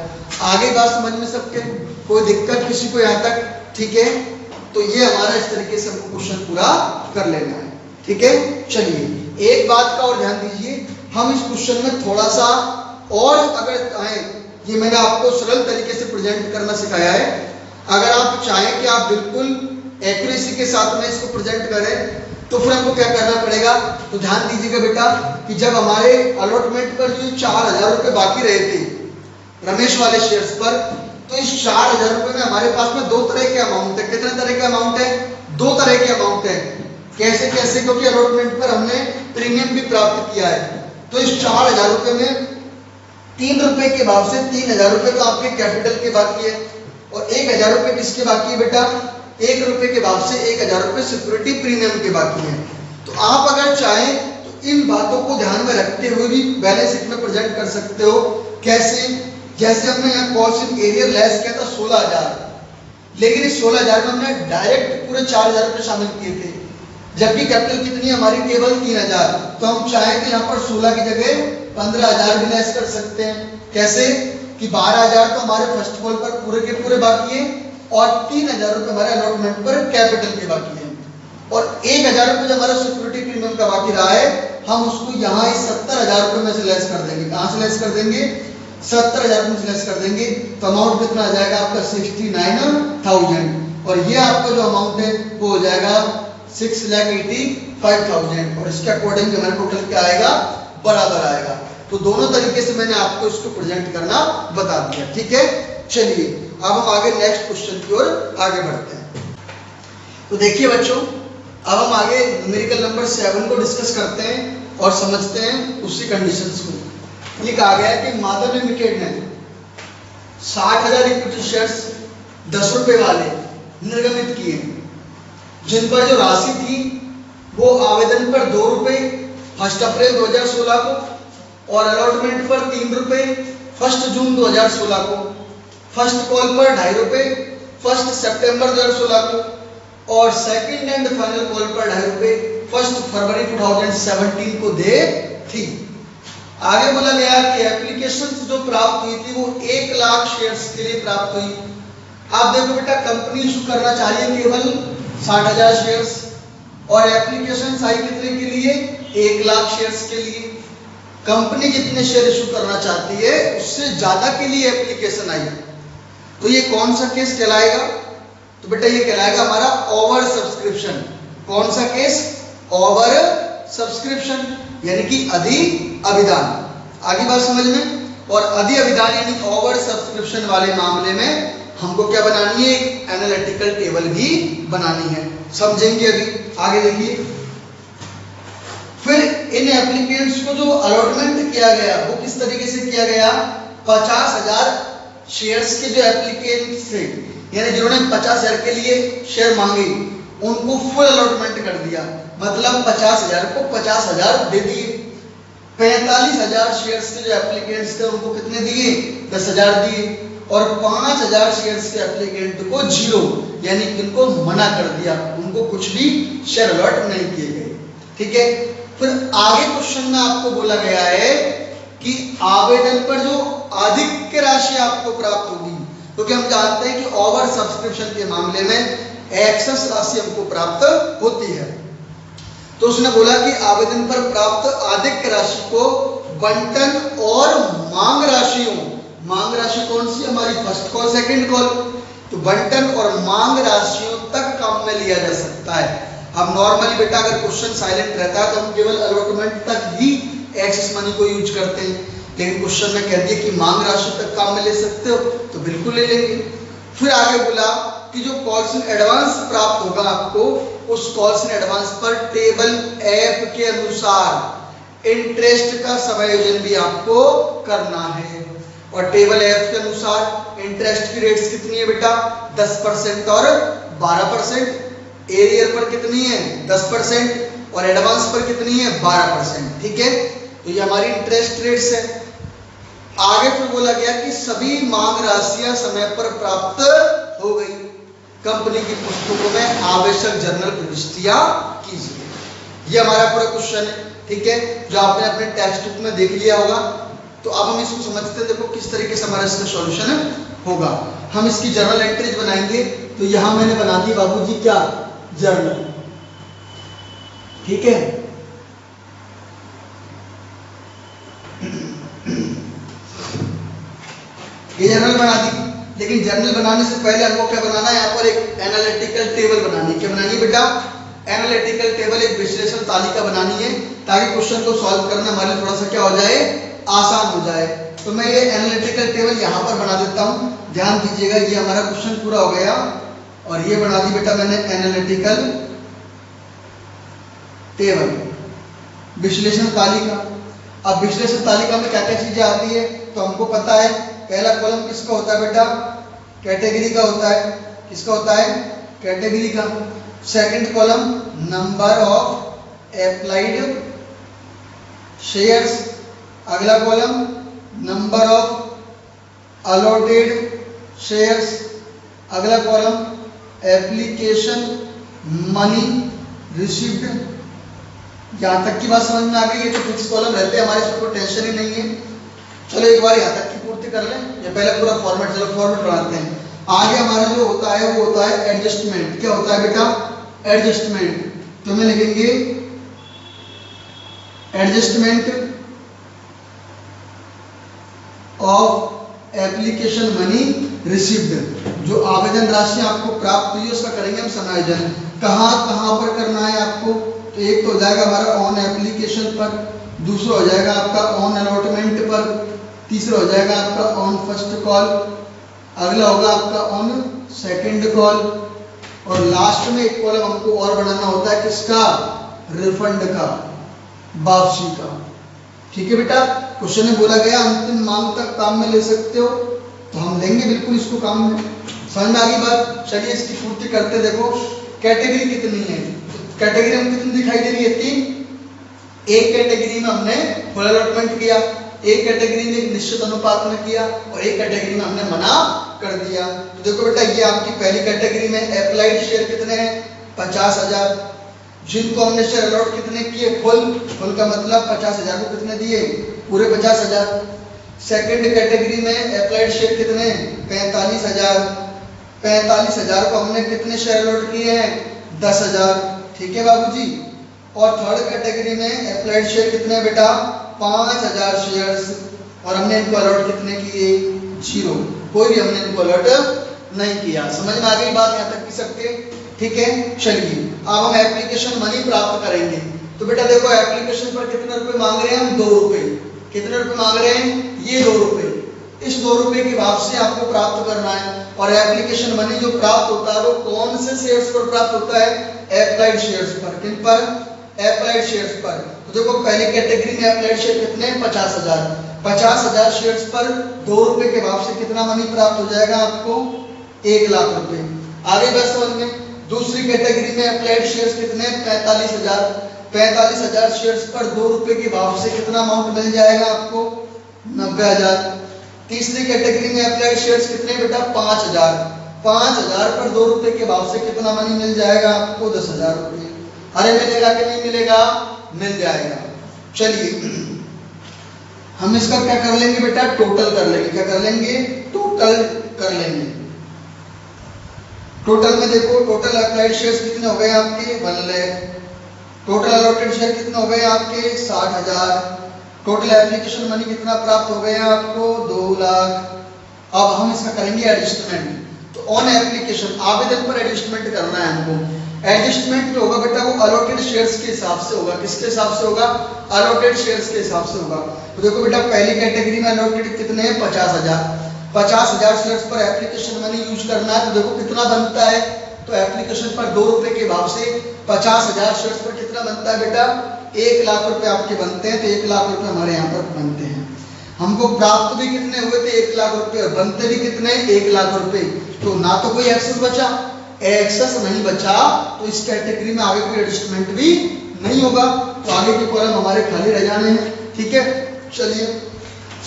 आगे बात समझ में सबके, कोई दिक्कत किसी को यहाँ तक। ठीक है, तो ये हमारा इस तरीके से हमको क्वेश्चन पूरा कर लेना है। ठीक है, चलिए एक बात का और ध्यान दीजिए, हम इस क्वेश्चन में थोड़ा सा और अगर चाहें, ये मैंने आपको सरल तरीके से प्रेजेंट करना सिखाया है। अगर आप चाहें कि आप बिल्कुल एक्यूरेसी के साथ में इसको प्रेजेंट करें तो फिर हमको क्या करना पड़ेगा, तो ध्यान दीजिएगा बेटा कि जब हमारे अलॉटमेंट पर जो 4,000 रुपए बाकी रहे थे रमेश वाले शेयर्स पर, तो इस 4,000 रुपए में हमारे पास में 2 तरह के अमाउंट है। कितने तरह के अमाउंट है, 2 तरह के अमाउंट है। कैसे कैसे, क्योंकि अलॉटमेंट पर हमने प्रीमियम भी प्राप्त किया है। तो इस 4,000 रुपए में 3 रुपए के भाव से 3,000 रुपए तो आपके कैपिटल के बाकी है, और 1,000 रुपए किसके बाकी है बेटा, ₹1 के भाव से ₹1000 सिक्योरिटी प्रीमियम के बाकी हैं। तो आप अगर चाहें तो इन बातों को ध्यान में रखते हुए भी बैलेंस शीट में प्रेजेंट कर सकते हो। कैसे? जैसे हमने यहाँ कॉस्ट इन एरियर लेस किया था 16,000, लेकिन इस 16,000 में हमने डायरेक्ट पूरे ₹4,000 शामिल किए थे, जबकि कैपिटल कितनी हमारी केवल 3,000। तो हम चाहें तो यहाँ पर 16 की जगह 15,000 भी लेस कर सकते हैं। कैसे? कि 12,000 तो हमारे फर्स्ट कॉल पर पूरे के पूरे बाकी है और ₹3,000 हमारे अलॉटमेंट पर कैपिटल के बाकी है, और ₹1,000 जो हमारा सिक्योरिटी प्रीमियम का बाकी रहा है, हम उसको यहाँ इस ₹70,000 में से लेस कर देंगे। कहाँ से लेस कर देंगे? 70,000 में से लेस कर देंगे। तो अमाउंट कितना आ जाएगा आपका? 69,000। और ये आपका जो अमाउंट है वो हो जाएगा 6,85,000, और इसके अकॉर्डिंग हमारा टोटल क्या आएगा? बराबर आएगा। तो दोनों तरीके से मैंने आपको इसको प्रेजेंट करना बता दिया। ठीक है, चलिए अब हम आगे नेक्स्ट क्वेश्चन की ओर आगे बढ़ते हैं। तो देखिए बच्चों, अब हम आगे न्यूमेरिकल नंबर 7 को डिस्कस करते हैं और समझते हैं उसकी कंडीशंस को। ये कहा गया है कि माधव लिमिटेड ने 60,000 इक्विटी शेयर्स ₹10 वाले निर्गमित किए, जिन पर जो राशि थी वो आवेदन पर ₹2 1 अप्रैल 2016 को, और अलॉटमेंट पर ₹3 1 जून 2016 को, फर्स्ट कॉल पर ₹2.5 1 सितंबर 2016 को, और सेकंड एंड फाइनल कॉल पर ₹2.5 1 फरवरी 2017 को दे थी। आगे बोला गया कि एप्लीकेशन जो प्राप्त हुई थी वो 1 लाख शेयर्स के लिए प्राप्त हुई। आप देखो बेटा, कंपनी इशू करना चाहिए केवल 60,000 शेयर्स, और एप्लीकेशन आई कितने के लिए? 1 लाख शेयर्स के लिए। कंपनी जितने शेयर इशू करना चाहती है उससे ज्यादा के लिए एप्लीकेशन आई, तो ये कौन सा केस कहलाएगा? तो बेटा ये कहलाएगा हमारा ओवर सब्सक्रिप्शन। कौन सा केस? ओवर सब्सक्रिप्शन, यानी कि अधि अभिदान। आगे बात समझ में? और अधि अभिदान यानी ओवर सब्सक्रिप्शन वाले मामले में हमको क्या बनानी है? एक एनालिटिकल टेबल भी बनानी है, समझेंगे अभी। आगे देखिए, फिर इन एप्लीकेंट्स को जो अलॉटमेंट किया गया वो किस तरीके से किया गया? 50,000 शेयर्स के जो एप्लीकेंट्स थे, यानी जिन्होंने 50,000 के लिए शेयर मांगे, उनको फुल अलॉटमेंट कर दिया। मतलब 50,000 को 50,000 दे दिए। 45,000 शेयर्स के जो एप्लीकेंट्स थे उनको कितने दिए? 10,000 दिए, और 5,000 शेयर्स के एप्लीकेंट को 0 यानी इनको मना कर दिया, उनको कुछ भी शेयर अलॉट नहीं किए गए। ठीक है, फिर आगे क्वेश्चन में आपको बोला गया है कि आवेदन पर जो अधिक राशि आपको प्राप्त होगी, क्योंकि हम जानते हैं कि ओवर सब्सक्रिप्शन के मामले में एक्सेस राशि हमको प्राप्त होती है। तो उसने बोला कि आवेदन पर प्राप्त अधिक राशि को बंटन और मांग राशियों, मांग राशि कौन सी? हमारी फर्स्ट कॉल सेकंड कॉल, तो बंटन और मांग राशियों तक काम में लिया जा सकता है। अब नॉर्मली बेटा अगर क्वेश्चन साइलेंट रहता है तो हम केवल अलॉटमेंट तक ही एक्सेस मनी को यूज करते हैं, लेकिन क्वेश्चन में कह दिया कि मांग राशि तक काम में ले सकते हो, तो बिल्कुल ले लेंगे। फिर आगे बोला कि जो कॉल्स इन एडवांस प्राप्त होगा आपको, उस कॉल्स इन एडवांस पर टेबल एफ के अनुसार इंटरेस्ट का समायोजन भी आपको करना है। और टेबल एफ के अनुसार इंटरेस्ट की रेट्स कितनी है बेटा? 10% और 12%। एरियर पर कितनी है? 10%, और एडवांस पर कितनी है? 12%। ठीक है, तो ये हमारी इंटरेस्ट रेट्स है। आगे फिर बोला गया कि सभी मांग राशियां समय पर प्राप्त हो गई। कंपनी की पुस्तकों में आवश्यक जर्नल प्रविष्टियां कीजिए। ये हमारा पूरा क्वेश्चन है। ठीक है, जो आपने अपने टेक्स्ट बुक में देख लिया होगा। तो अब हम इसको समझते हैं, देखो किस तरीके से हमारा इसका सॉल्यूशन होगा। हम इसकी जर्नल एंट्रीज बनाएंगे। तो यहां मैंने बना दी बाबूजी क्या? जर्नल। ठीक है, ये जर्नल बना दी, लेकिन जर्नल बनाने से पहले हमको क्या बनाना है? यहाँ पर एक एनालिटिकल टेबल बनानी है। क्या बनानी है बेटा? एनालिटिकल टेबल, एक विश्लेषण तालिका बनानी है, ताकि क्वेश्चन को सॉल्व करना हमारे थोड़ा सा क्या हो जाए? आसान हो जाए। तो मैं ये एनालिटिकल टेबल यहाँ पर बना देता हूँ। ध्यान दीजिएगा, ये हमारा क्वेश्चन पूरा हो गया, और ये बना दी बेटा मैंने एनालिटिकल टेबल, विश्लेषण तालिका। अब विश्लेषण तालिका में क्या क्या चीजें आती है तो हमको पता है। पहला कॉलम किसका होता है बेटा? कैटेगरी का होता है। किसका होता है? कैटेगरी का। Second column number of applied shares, अगला column number of allotted shares, अगला कॉलम एप्लीकेशन मनी रिसीव्ड। यहाँ तक की बात समझ में आ गई? ये तो फिक्स कॉलम रहते हैं हमारे, इसमें कोई टेंशन ही नहीं है। चलो एक बार यहाँ तक की पूर्ति कर लें, ये पहले पूरा फॉर्मेट, चलो फॉर्मेट बनाते हैं। आगे हमारा जो होता है वो होता है एडजस्टमेंट। क्या होता है बेटा? एडजस्टमेंट। तो मैं लिखेंगे adjustment of application money received. जो आवेदन राशि आपको प्राप्त हुई है उसका करेंगे हम समायोजन। कहाँ कहाँ पर करना है आपको? तो एक तो हो जाएगा हमारा ऑन एप्लीकेशन पर, दूसरा हो जाएगा आपका ऑन अलॉटमेंट पर, तीसरा हो जाएगा आपका ऑन फर्स्ट कॉल, अगला होगा आपका ऑन सेकंड कॉल, और लास्ट में एक कॉलम हमको और बनाना होता है किसका? रिफंड का, वापसी का। ठीक है बेटा? क्वेश्चन में बोला गया अंतिम मांग तक काम में ले सकते हो, तो हम लेंगे बिल्कुल इसको काम में। समझ में आ गई बात? चलिए इसकी पूर्ति करते। देखो कैटेगरी कितनी है? कैटेगरी हम कितनी दिखाई दे रही है? 3। एक कैटेगरी में हमने फुल अलॉटमेंट किया, एक कैटेगरी में एक निश्चित अनुपात में किया, और एक कैटेगरी में हमने मना कर दिया। तो देखो बेटा ये आपकी पहली कैटेगरी में एप्लाइड शेयर कितने हैं? 50,000। जिनको हमने शेयर अलॉट कितने किए? फुल का मतलब 50,000 को कितने दिए? पूरे 50,000। सेकंड कैटेगरी में एप्लाइड शेयर कितने? 45,000। 45,000 को हमने कितने शेयर अलॉट किए हैं? 10,000। ठीक है बाबूजी। और थर्ड कैटेगरी में एप्लाइड शेयर कितने हैं बेटा? 5,000 शेयर्स, और हमने इनको अलॉट कितने किए? 0। कोई भी हमने इनको अलॉट नहीं किया। समझ में आ गई बात यहाँ तक की सबके? ठीक है। चलिए अब हम एप्लीकेशन मनी प्राप्त करेंगे। तो बेटा देखो एप्लीकेशन पर कितने रुपए मांग रहे हैं हम? 2 रुपए। कितने रुपए मांग रहे हैं? ये 2 रुपए। इस 2 रुपए की वापसी आपको प्राप्त करना है। और एप्लीकेशन मनी जो प्राप्त होता है वो कौन से शेयर्स पर प्राप्त होता है? एप्लाइड शेयर्स पर। किन पर? एप्लाइड शेयर्स पर। तो देखो पहली कैटेगरी में एप्लाइड शेयर कितने? 50,000। 50,000 शेयर्स पर 2 रुपए के भाव से कितना मनी प्राप्त हो जाएगा आपको? 1 लाख रुपए। आगे बस समझ में। दूसरी कैटेगरी में एप्लाइड शेयर्स कितने? 45,000। 45,000 शेयर्स पर 2 रुपए के भाव से कितना अमाउंट मिल जाएगा आपको? 90,000। तीसरी कैटेगरी में अप्लाइड शेयर्स कितने बेटा? 5,000। 5,000 पर 2 रुपए के भाव से कितना मनी मिल जाएगा आपको? 10,000 रुपए। अरे मिलेगा कि नहीं मिलेगा? मिल जाएगा। चलिए हम इसका क्या कर लेंगे बेटा? टोटल कर लेंगे। क्या कर लेंगे? टोटल कर लेंगे। टोटल में देखो टोटल अप्लाइड शेयर्स कितने हो गए आपके? 1 लाख। टोटल अलॉटेड शेयर कितने हो गए आपके? 60,000। टोटल एप्लीकेशन मनी कितना प्राप्त हो गया आपको? 2 लाख। अब हम इसका करेंगे एडजस्टमेंट। तो ऑन एप्लीकेशन आवेदन पर एडजस्टमेंट करना है हमको। एडजस्टमेंट जो होगा बेटा वो अलॉटेड शेयर्स के हिसाब से होगा। किसके हिसाब से होगा? अलॉटेड शेयर्स के हिसाब से होगा। तो देखो बेटा पहली कैटेगरी में अलॉटेड कितने हैं? 50,000। 50,000 शेयर्स पर एप्लीकेशन मनी यूज करना है। तो देखो कितना बनता है? तो एप्लीकेशन पर 2 रुपए के भाव से 50,000 शेयर्स पर कितना बनता है बेटा? 1 लाख रुपए आपके बनते हैं। तो 1 लाख रुपए हमारे यहाँ पर बनते हैं। हमको प्राप्त भी कितने हुए थे? 1 लाख रुपए, और बनते भी कितने? 1 लाख रुपए। तो ना तो कोई एक्सेस बचा, एक्सेस नहीं बचा, तो इस कैटेगरी में आगे कोई एडजस्टमेंट भी नहीं होगा। तो आगे के कॉलम हमारे खाली रह जाने हैं। ठीक है। चलिए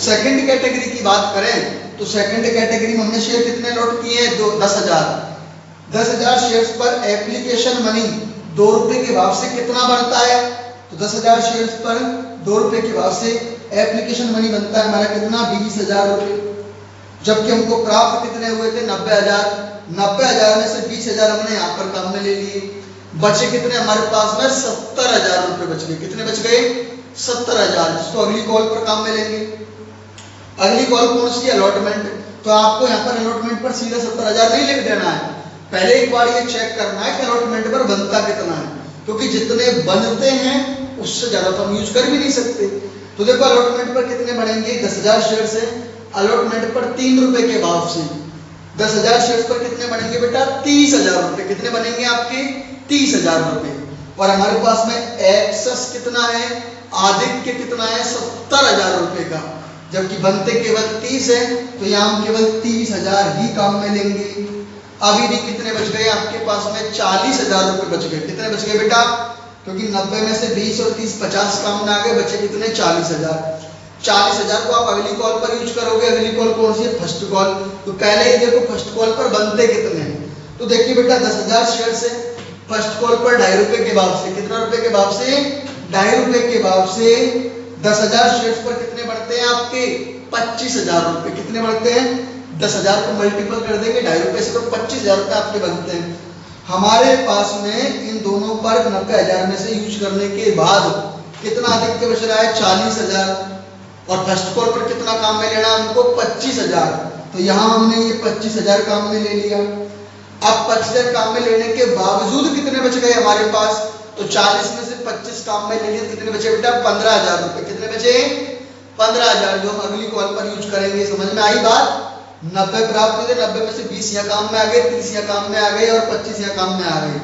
सेकंड कैटेगरी की बात करें तो सेकंड कैटेगरी में हमने शेयर कितने लॉट किए हैं? 10,000। 10,000 शेयर्स पर एप्लीकेशन मनी 2 रुपए के भाव से कितना बनता है? तो 10,000 शेयर्स पर 2 रुपए के भाव से एप्लीकेशन मनी बनता है हमारा कितना? 20,000 रुपए। जबकि हमको प्राप्त कितने हुए थे? 90,000। 90,000 में से 20,000 हमने यहाँ पर काम में ले लिए। बचे कितने हमारे पास में? 70,000 रुपए बच गए। कितने बच गए? 70,000, जिसको अगली कॉल पर काम में लेंगे। अगली कॉल कौन सी? अलॉटमेंट। तो आपको यहाँ पर अलॉटमेंट पर सीधा 70,000 नहीं लिख देना है, पहले एक बार ये चेक करना है कि अलॉटमेंट पर बनता कितना है, क्योंकि जितने बनते हैं उससे ज्यादा तो हम यूज कर भी नहीं सकते। तो देखो अलॉटमेंट पर कितने बनेंगे? 10,000 शेयर से अलॉटमेंट पर 3 रुपए के भाव से 10,000 शेयर पर कितने बनेंगे बेटा? 30,000 रुपए। कितने बनेंगे आपके? 30,000 रुपए। और हमारे पास में एक्सेस कितना है? आधिक्य कितना है? 70,000 रुपए का। जबकि बनते केवल 30 है, तो यहाँ हम केवल 30,000 ही काम में लेंगे। अभी भी कितने बच गए आपके पास में? 40,000 रुपए बच गए। कितने बच गए बेटा? क्योंकि 90 में से 20 और 30 50 काम में आ गए, बचे कितने? 40,000। 40,000 को आप अगली कॉल पर यूज करोगे। अगली कॉल कौन सी है? First call. तो पहले ही देखो फर्स्ट कॉल पर बनते कितने हैं। तो देखिए बेटा 10,000 शेयर से फर्स्ट कॉल पर 2.5 रुपए के भाव से, कितना रुपए के भाव से? 2.5 रुपए के भाव से 10,000 शेयर्स पर कितने बढ़ते हैं आपके? 25,000 रुपए। कितने बढ़ते हैं? 10,000 को मल्टीपल कर देंगे 2.5 रुपए से तो 25,000 रुपए आपके बनते हैं। हमारे पास में इन दोनों पर 90,000 में से यूज करने के बाद कितना अधिक के बच रहा है? 40,000। और फर्स्ट कॉल पर कितना काम में लेना हमको? 25,000। तो यहाँ हमने ये 25,000 काम में ले लिया। अब 25,000 काम में लेने के बावजूद कितने बच गए हमारे पास? तो 40 में से 25 काम में ले लिए, कितने बचे बेटा? 15,000 रुपए। कितने बचे? 15,000, जो हम अगली कॉल पर यूज करेंगे। समझ में आई बात? 90 प्राप्त हुए, 90 में से 20 यहाँ काम में आ गए, 30 यहाँ काम में आ गए और 25 यहाँ काम में आ गए।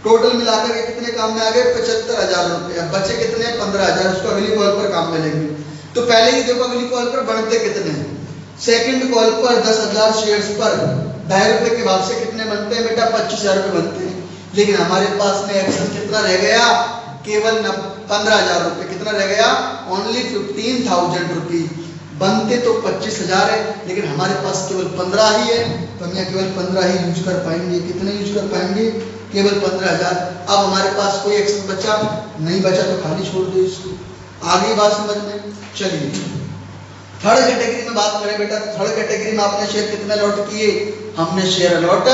टोटल मिलाकर के कितने काम में आ गए? 75,000 रुपए। अब बचे कितने? 15,000। उसको अगली कॉल पर काम में लेंगे। तो पहले ही देखो अगली कॉल पर बढ़ते कितने हैं। सेकंड कॉल पर 10,000 शेयर्स पर 2.5 रुपए के भाव से कितने बनते हैं बेटा? 25,000 रुपए बनते हैं। लेकिन हमारे पास में एक्सेस कितना रह गया? केवल 15,000 रुपए। कितना रह गया? Only 15,000 rupees. बनते तो 25,000 है, लेकिन हमारे पास केवल 15 ही है, तो हम यहाँ केवल 15 ही यूज कर पाएंगे। कितने यूज कर पाएंगे? केवल 15,000। अब हमारे पास कोई एक्सेस बचा नहीं, बचा तो खाली छोड़ दो इसको। आगे बात समझ में? चलिए थर्ड कैटेगरी में बात करें बेटा। थर्ड कैटेगरी में आपने शेयर कितने अलॉट किए? हमने शेयर अलॉट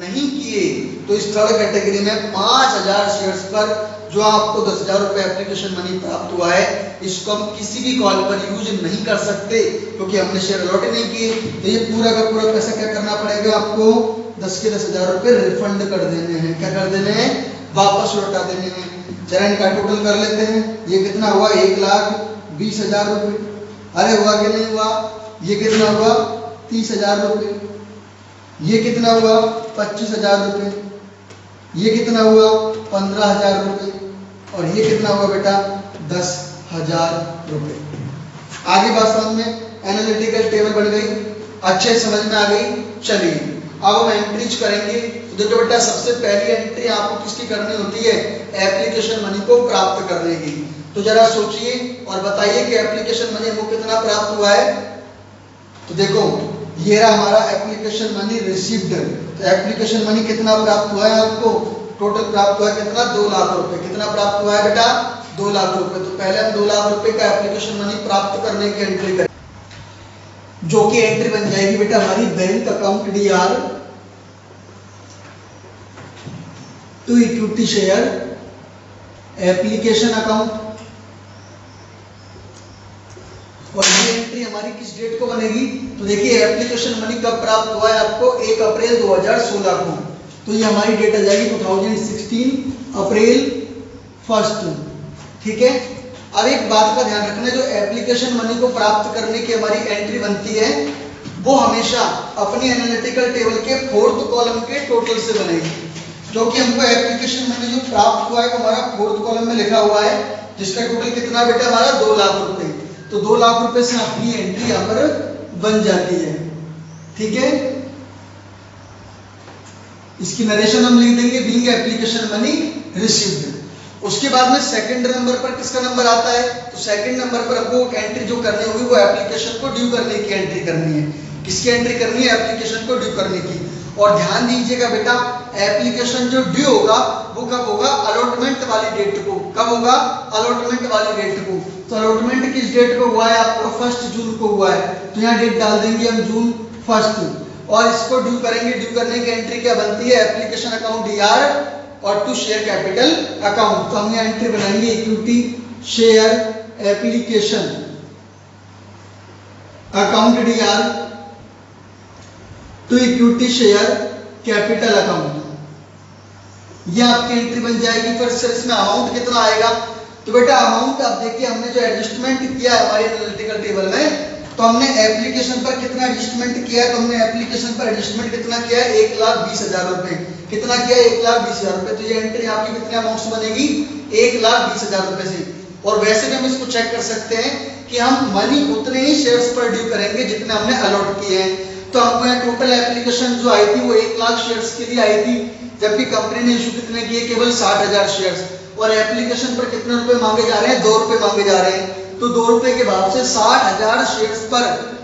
नहीं किए। तो इस थर्ड कैटेगरी में 5,000 शेयर्स पर जो आपको 10,000 रुपए एप्लीकेशन मनी प्राप्त हुआ है, इसको हम किसी भी कॉल पर यूज नहीं कर सकते क्योंकि हमने शेयर अलॉट नहीं किए। तो ये पूरा का पूरा पैसा क्या करना पड़ेगा आपको? 10 के 10,000 रुपए रिफंड कर देने हैं। क्या कर देने हैं? वापस लौटा देने हैं। चलो इनका टोटल कर लेते हैं। ये कितना हुआ? 1,20,000 रुपए। अरे हुआ कि नहीं हुआ? ये कितना हुआ? 30,000 रुपए। ये कितना हुआ? 25,000 रुपए। ये कितना हुआ? 15,000 रुपए। और ये कितना हुआ बेटा? 10,000 रुपए। आगे बात समझ में? एनालिटिकल टेबल बन गई, अच्छे समझ में आ गई। चलिए अब हम एंट्रीज करेंगे। तो देखो बेटा सबसे पहली एंट्री आपको किसकी करनी होती है? एप्लीकेशन मनी को प्राप्त करने की। तो जरा सोचिए और बताइए कि एप्लीकेशन मनी हमको कितना प्राप्त हुआ है। तो देखो ये रहा हमारा एप्लीकेशन मनी रिसीव्ड। तो एप्लीकेशन मनी कितना प्राप्त हुआ है आपको? टोटल प्राप्त हुआ है कितना? 2 लाख रुपए। कितना प्राप्त हुआ है बेटा? 2 लाख रुपए। तो पहले हम 2 लाख रुपए का एप्लीकेशन मनी प्राप्त करने की एंट्री करें, जो कि एंट्री बन जाएगी बेटा हमारी bank account DR to equity share application account. और ये एंट्री हमारी किस डेट को बनेगी? तो देखिए एप्लीकेशन मनी कब प्राप्त हुआ है आपको? 1 अप्रैल 2016 को। तो ये हमारी डेट आ जाएगी 2016 अप्रैल 1। ठीक है। अब एक बात का ध्यान रखना, जो एप्लीकेशन मनी को प्राप्त करने की हमारी एंट्री बनती है वो हमेशा अपनी एनालिटिकल टेबल के 4th कॉलम के टोटल से बनेगी, क्योंकि हमको एप्लीकेशन मनी जो प्राप्त हुआ है वो हमारा 4th कॉलम में लिखा हुआ है, जिसका टोटल कितना बेटा हमारा? 2 लाख रुपए। तो 2 लाख रुपए से आपकी एंट्री यहाँ पर बन जाती है। ठीक है। इसकी नरेशन हम लिख देंगे बीइंग एप्लीकेशन मनी रिसीव्ड। उसके बाद में सेकंड नंबर पर किसका नंबर आता है? तो सेकंड नंबर पर हमको एंट्री जो करनी होगी वो एप्लीकेशन को ड्यू करने की एंट्री करनी है। किसकी एंट्री करनी है? एप्लीकेशन को ड्यू करने की। और ध्यान दीजिएगा बेटा एप्लीकेशन जो ड्यू होगा वो कब होगा? अलॉटमेंट वाली डेट को। कब होगा? अलॉटमेंट वाली डेट को। तो अलॉटमेंट किस डेट को हुआ है आपको? 1 जून को हुआ है। तो यहाँ डेट डाल देंगे हम जून 1 और इसको ड्यू करेंगे। ड्यू करने की एंट्री क्या बनती है? एप्लीकेशन अकाउंट DR और टू शेयर कैपिटल अकाउंट। तो हम यहाँ एंट्री बनाएंगे equity share application account DR to equity share capital account. ये आपकी एंट्री बन जाएगी। फिर सर इसमें अमाउंट कितना आएगा? तो बेटा अमाउंट आप देखिए हमने जो एडजस्टमेंट किया है हमारे एनालिटिकल टेबल में, तो हमने एप्लीकेशन पर कितना एडजस्टमेंट किया है? तो हमने एप्लीकेशन पर एडजस्टमेंट कितना किया है? 1,20,000 रुपए। कितना किया है? 1,20,000 रुपए। तो ये एंट्री आपकी कितने अमाउंट से बनेगी? 1,20,000 रुपए से। और वैसे भी हम इसको चेक कर सकते हैं कि हम मनी उतने ही शेयर्स पर ड्यू करेंगे जितने हमने अलॉट किए हैं। तो हमको यहाँ टोटल एप्लीकेशन जो आई थी वो 1 लाख शेयर्स के लिए आई थी, जबकि कंपनी ने इशू कितने किए, केवल 60,000 शेयर्स, और एप्लीकेशन पर कितने रुपए मांगे जा रहे हैं, 2 रुपए मांगे जा रहे हैं। तो 2 रुपए के भाव से 60,000 शेयर्स पर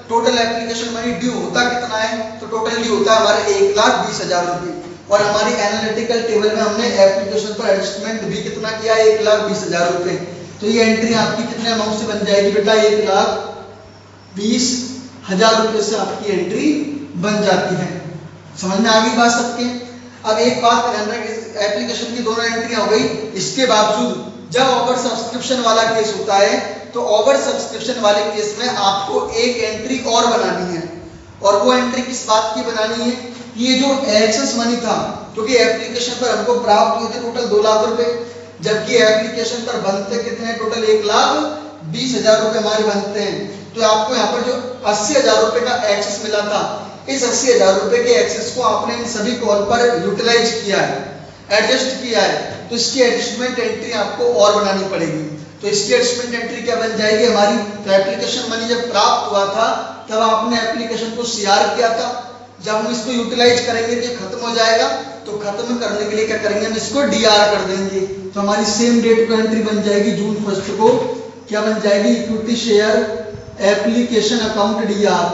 टोटल एप्लीकेशन मनी ड्यू होता कितना है, तो टोटल ड्यू होता है हमारे 1,20,000 रुपए। और हमारी एनालिटिकल टेबल में हमने एप्लीकेशन पर एडजस्टमेंट भी कितना किया, 1,20,000 रुपए। तो ये एंट्री आपकी कितने अमाउंट से बन जाएगी बेटा, 1,20,000 रुपए से आपकी एंट्री बन जाती है। समझ में आ गई बात सबके? अब एक बात ध्यान रखें, एप्लीकेशन की दोनों एंट्रियां हो गई, इसके बावजूद जब ओवर सब्सक्रिप्शन वाला केस होता है तो ओवर सब्सक्रिप्शन वाले केस में आपको एक एंट्री और बनानी है। और वो एंट्री किस बात की बनानी है, ये जो एक्सेस मनी था, क्योंकि एप्लीकेशन पर हमको प्राप्त हुए थे टोटल 2 लाख रुपए, जबकि एप्लीकेशन पर बनते कितने, टोटल 1,20,000 रुपए हमारे बनते हैं। तो आपको यहाँ पर जो 80,000 रुपए का एक्सेस मिला था, इस 80,000 रुपए के एक्सेस को आपने इन सभी कॉल पर यूटिलाइज किया है, एडजस्ट किया है, तो इसकी एडजस्टमेंट एंट्री आपको और बनानी पड़ेगी। तो इसकी एडजस्टमेंट एंट्री क्या बन जाएगी हमारी, तो एप्लीकेशन मनी जब प्राप्त हुआ था तब आपने एप्लीकेशन को सीआर किया था, जब हम इसको यूटिलाइज करेंगे तो खत्म हो जाएगा, तो खत्म करने के लिए क्या करेंगे, हम इसको डीआर कर देंगे। तो हमारी सेम डेट पर एंट्री बन जाएगी जून 1 को, क्या बन जाएगी, equity share application account DR.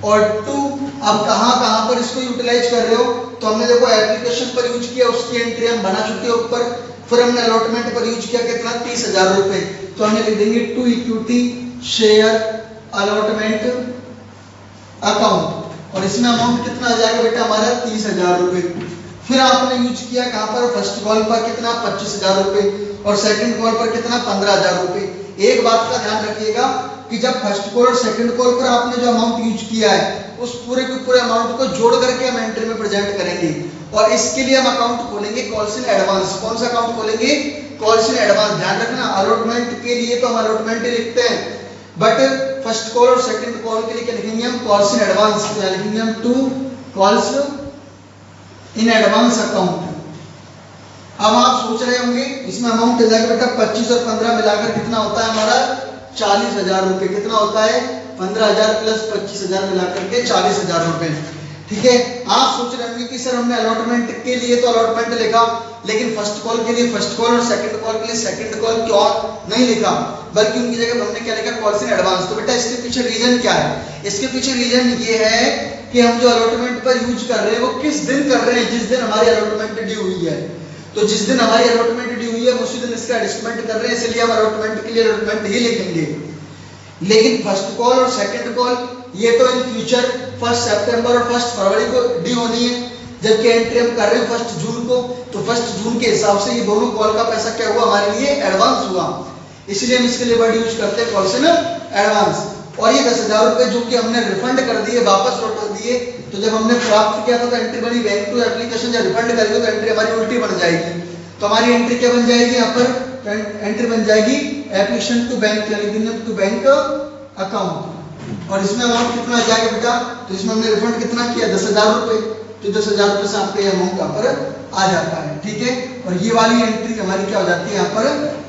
और 2 अब कहां पर इसको यूटिलाइज कर रहे हो, तो हमने देखो एप्लीकेशन पर यूज किया, उसकी एंट्री हम बना चुके हैं ऊपर, फिर हमने अलॉटमेंट पर यूज किया कितना, 30,000 रुपए, तो हमने लिख देंगे to equity share allotment account, और इसमें अमाउंट कितना आ जाएगा बेटा हमारा, 30,000 रुपए। फिर आपने यूज किया कहां पर, फर्स्ट कॉल पर कितना, 25,000 रुपए, और सेकंड कॉल पर कितना, 15,000 रुपए। एक बात का ध्यान रखिएगा कि जब फर्स्ट कॉल और सेकंड कॉल पर आपने जो अमाउंट यूज किया है, उस पूरे के पूरे अमाउंट को जोड़ करके हम एंट्री में प्रेजेंट करेंगे। और इसके लिए हम अकाउंट खोलेंगे कॉल्स इन एडवांस। कौन सा अकाउंट खोलेंगे, कॉल्स इन एडवांस। ध्यान रखना, अलॉटमेंट के लिए तो हम अलॉटमेंट ही लिखते हैं, बट फर्स्ट कॉल और सेकंड कॉल के लिए क्या लिखेंगे हम, कॉल्स इन एडवांस। क्या लिखेंगे हम, to calls in advance account. अब आप सोच रहे होंगे इसमें अमाउंट जाएगा बेटा 25 और 15 मिलाकर कितना होता है हमारा, 40,000 रुपए। कितना होता है, 15,000 प्लस 25,000 मिलाकर के 40,000 रुपए। ठीक है, आप सोच रहे होंगे कि सर हमने अलॉटमेंट के लिए तो अलॉटमेंट लिखा, लेकिन फर्स्ट कॉल के लिए फर्स्ट कॉल और सेकंड कॉल के लिए सेकंड कॉल क्यों नहीं लिखा, बल्कि उनकी जगह हमने क्या लिखा, कॉल्स इन एडवांस। तो बेटा इसके पीछे रीजन क्या है, इसके पीछे रीजन ये है कि हम जो अलॉटमेंट पर यूज कर रहे हैं वो किस दिन कर रहे हैं, जिस दिन हमारी अलॉटमेंट ड्यू हुई है। तो जिस दिन हमारी अलॉटमेंट ड्यू हुई है उसी दिन इसका एडजस्टमेंट कर रहे हैं, इसलिए हम अलॉटमेंट के लिए अलॉटमेंट ही लिखेंगे। लेकिन फर्स्ट कॉल और सेकंड कॉल ये तो इन फ्यूचर 1 सितंबर और 1 फरवरी को ड्यू होनी है, जबकि एंट्री हम कर रहे हैं 1 जून को। तो 1 जून के हिसाब से ये दोनों कॉल का पैसा क्या हुआ, हमारे लिए एडवांस हुआ, इसलिए हम इसके लिए वर्ड यूज करते हैं कॉल्स इन एडवांस। और ये 10,000 रुपए जो कि हमने रिफंड कर दिए, वापस लौटा दिए, तो जब हमने प्राप्त किया था तो एंट्री बनी बैंक टू एप्लीकेशन, जब रिफंड करेंगे तो एंट्री हमारी उल्टी बन जाएगी। तो हमारी एंट्री क्या बन जाएगी, यहाँ पर एंट्री बन जाएगी application to bank, to bank account. और इसमें अमाउंट कितना आ जाएगा बेटा, तो इसमें हमने रिफंड कितना किया, 10,000 रुपए, तो 10,000 रुपए से आपका ये अमाउंट यहाँ पर आ जाता है। ठीक है, और ये वाली एंट्री हमारी क्या हो जाती है, यहाँ पर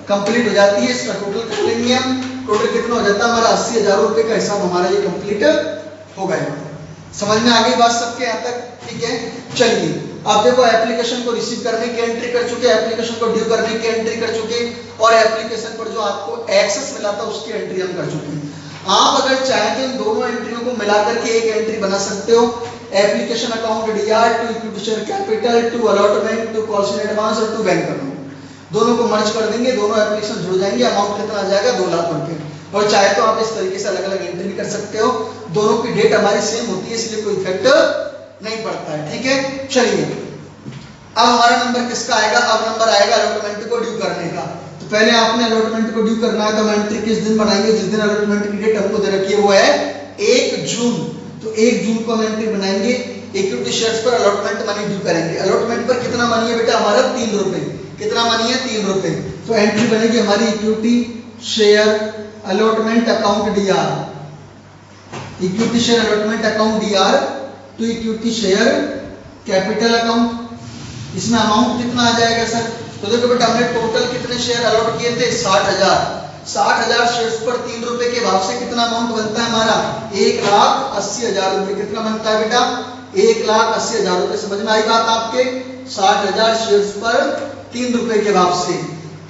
कंप्लीट हो जाती है। इसका टोटल कर लेंगे हम, टोटल कितना हो जाता है हमारा, 80,000 रुपए का हिसाब हमारा ये कंप्लीट हो गया। समझ में आ गई बात सबके यहाँ तक? ठीक है, चलिए अब देखो एप्लीकेशन को रिसीव करने की एंट्री कर चुके, एप्लीकेशन को ड्यू करने की एंट्री कर चुके, और एप्लीकेशन पर जो आपको एक्सेस मिला था उसकी एंट्री हम कर चुके। आप अगर चाहें तो इन दोनों एंट्रियों को मिलाकर के एक एंट्री बना सकते हो, application account DR to equity share capital to allotment to calls in advance और टू बैंक अकाउंट, दोनों को मर्ज कर देंगे, दोनों एप्लीकेशन जुड़ जाएंगे, अमाउंट कितना आ जाएगा, 2 लाख रुपए। और चाहे तो आप इस तरीके से अलग अलग एंट्री भी कर सकते हो, दोनों की डेट हमारी सेम होती है इसलिए कोई इफेक्ट नहीं पड़ता है। ठीक है, चलिए अब हमारा नंबर किसका आएगा, अब नंबर आएगा अलॉटमेंट को ड्यू करने का। तो पहले आपने अलॉटमेंट को ड्यू करना है, तो हम एंट्री किस दिन बनाएंगे, जिस दिन अलॉटमेंट की डेट हमको दे रखी है वो है 1 जून। तो 1 जून को हम एंट्री बनाएंगे, इक्विटी शेयर्स पर अलॉटमेंट मनी ड्यू करेंगे। अलॉटमेंट पर कितना मनी है बेटा हमारा, 3 रुपए। कितना मनी है, 3 रुपए। तो एंट्री बनेगी हमारी equity share allotment account DR, equity share allotment account DR to equity share capital account. इसमें अमाउंट कितना आ जाएगा सर, तो देखो बेटा हमने टोटल कितने शेयर अलॉट किए थे, 60,000। 60,000 शेयर्स पर 3 रुपए के भाव से कितना अमाउंट बनता है हमारा 1,80,000 रुपए। कितना बनता है बेटा 1,80,000 रुपए। समझ में आई बात आपके? 60,000 शेयर्स पर 3 रुपए के भाव से